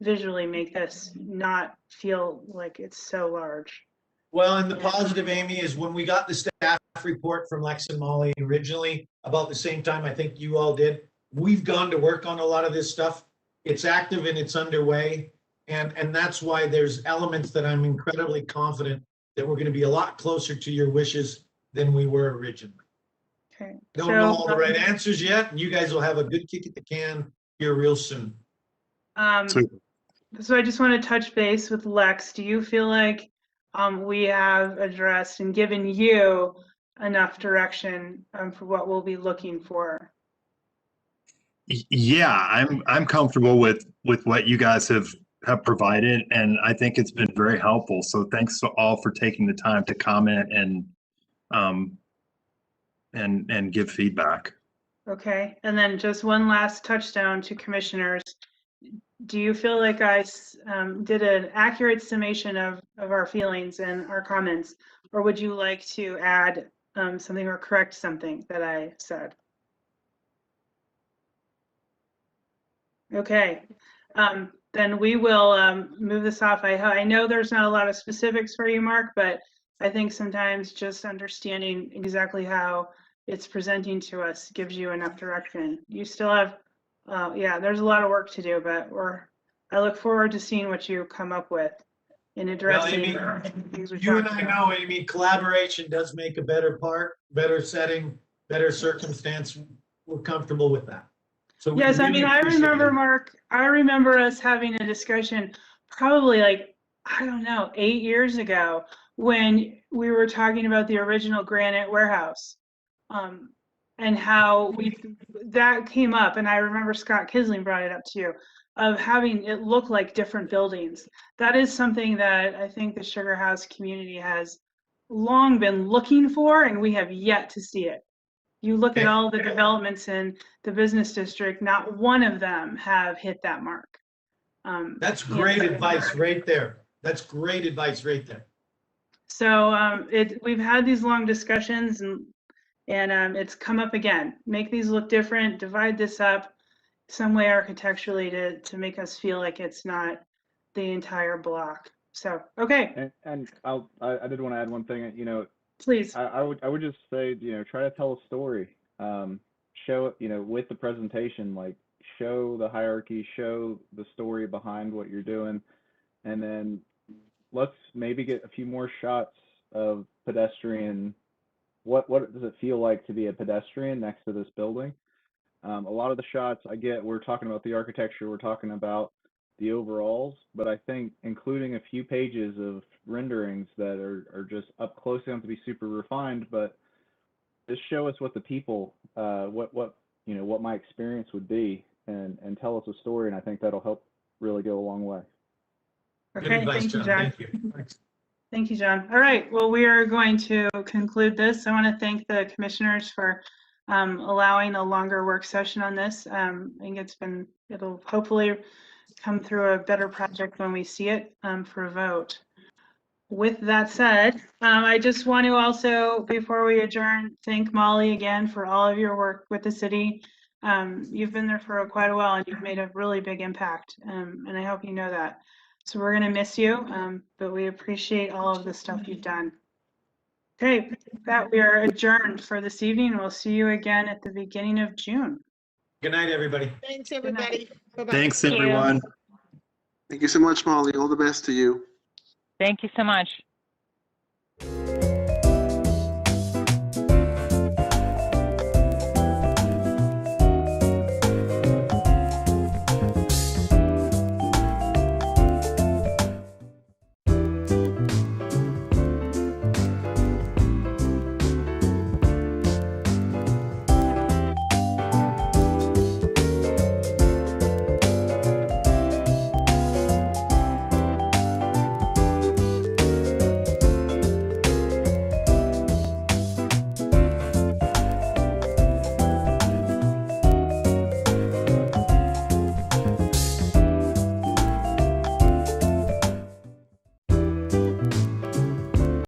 visually make this not feel like it's so large. Well, and the positive, Amy, is when we got the staff report from Lex and Molly originally, about the same time I think you all did, we've gone to work on a lot of this stuff. It's active and it's underway. And that's why there's elements that I'm incredibly confident that we're going to be a lot closer to your wishes than we were originally. Okay. Don't know all the right answers yet, and you guys will have a good kick at the can here real soon. So I just want to touch base with Lex. Do you feel like we have addressed and given you enough direction for what we'll be looking for? Yeah, I'm comfortable with what you guys have provided, and I think it's been very helpful. So thanks to all for taking the time to comment and give feedback. Okay, and then just one last touchstone to commissioners. Do you feel like I did an accurate summation of our feelings and our comments, or would you like to add something or correct something that I said? Okay, then we will move this off. I know there's not a lot of specifics for you, Mark, but I think sometimes just understanding exactly how it's presenting to us gives you enough direction. You still have, yeah, there's a lot of work to do, but I look forward to seeing what you come up with in addressing things we You and talked I about. know, Amy, collaboration does make a better better setting, better circumstance. We're comfortable with that. So we Yes, I really mean, I appreciate remember, it. Mark, I remember us having a discussion probably like, I don't know, 8 years ago when we were talking about the original granite warehouse. And how that came up, and I remember Scott Kisling brought it up to you, of having it look like different buildings. That is something that I think the Sugar House community has long been looking for, and we have yet to see it. You look at all the developments in the business district, not one of them have hit that mark. That's great advice right there. That's great advice right there. So we've had these long discussions, and it's come up again. Make these look different, divide this up some way architecturally to make us feel like it's not the entire block. So, okay. And I did want to add one thing, you know, please. I would just say, you know, try to tell a story. Show, you know, with the presentation, like show the hierarchy, show the story behind what you're doing, and then let's maybe get a few more shots of pedestrian. What does it feel like to be a pedestrian next to this building? A lot of the shots I get, we're talking about the architecture, we're talking about the overalls, but I think including a few pages of renderings that are just up close, they don't have to be super refined, but just show us what the people, what you know, what my experience would be, and tell us a story, and I think that'll help really go a long way. Okay, thank you, John. Thank you. Thank you, John. All right, well, we are going to conclude this. I want to thank the commissioners for allowing a longer work session on this. I think it'll hopefully come through a better project when we see it for a vote. With that said, I just want to also, before we adjourn, thank Molly again for all of your work with the city. You've been there for quite a while and you've made a really big impact, and I hope you know that. So we're going to miss you, but we appreciate all of the stuff you've done. Okay, with that we are adjourned for this evening. We'll see you again at the beginning of June. Good night, everybody. Thanks, everybody. Bye-bye. Thanks, everyone. Thank you so much, Molly. All the best to you. Thank you so much.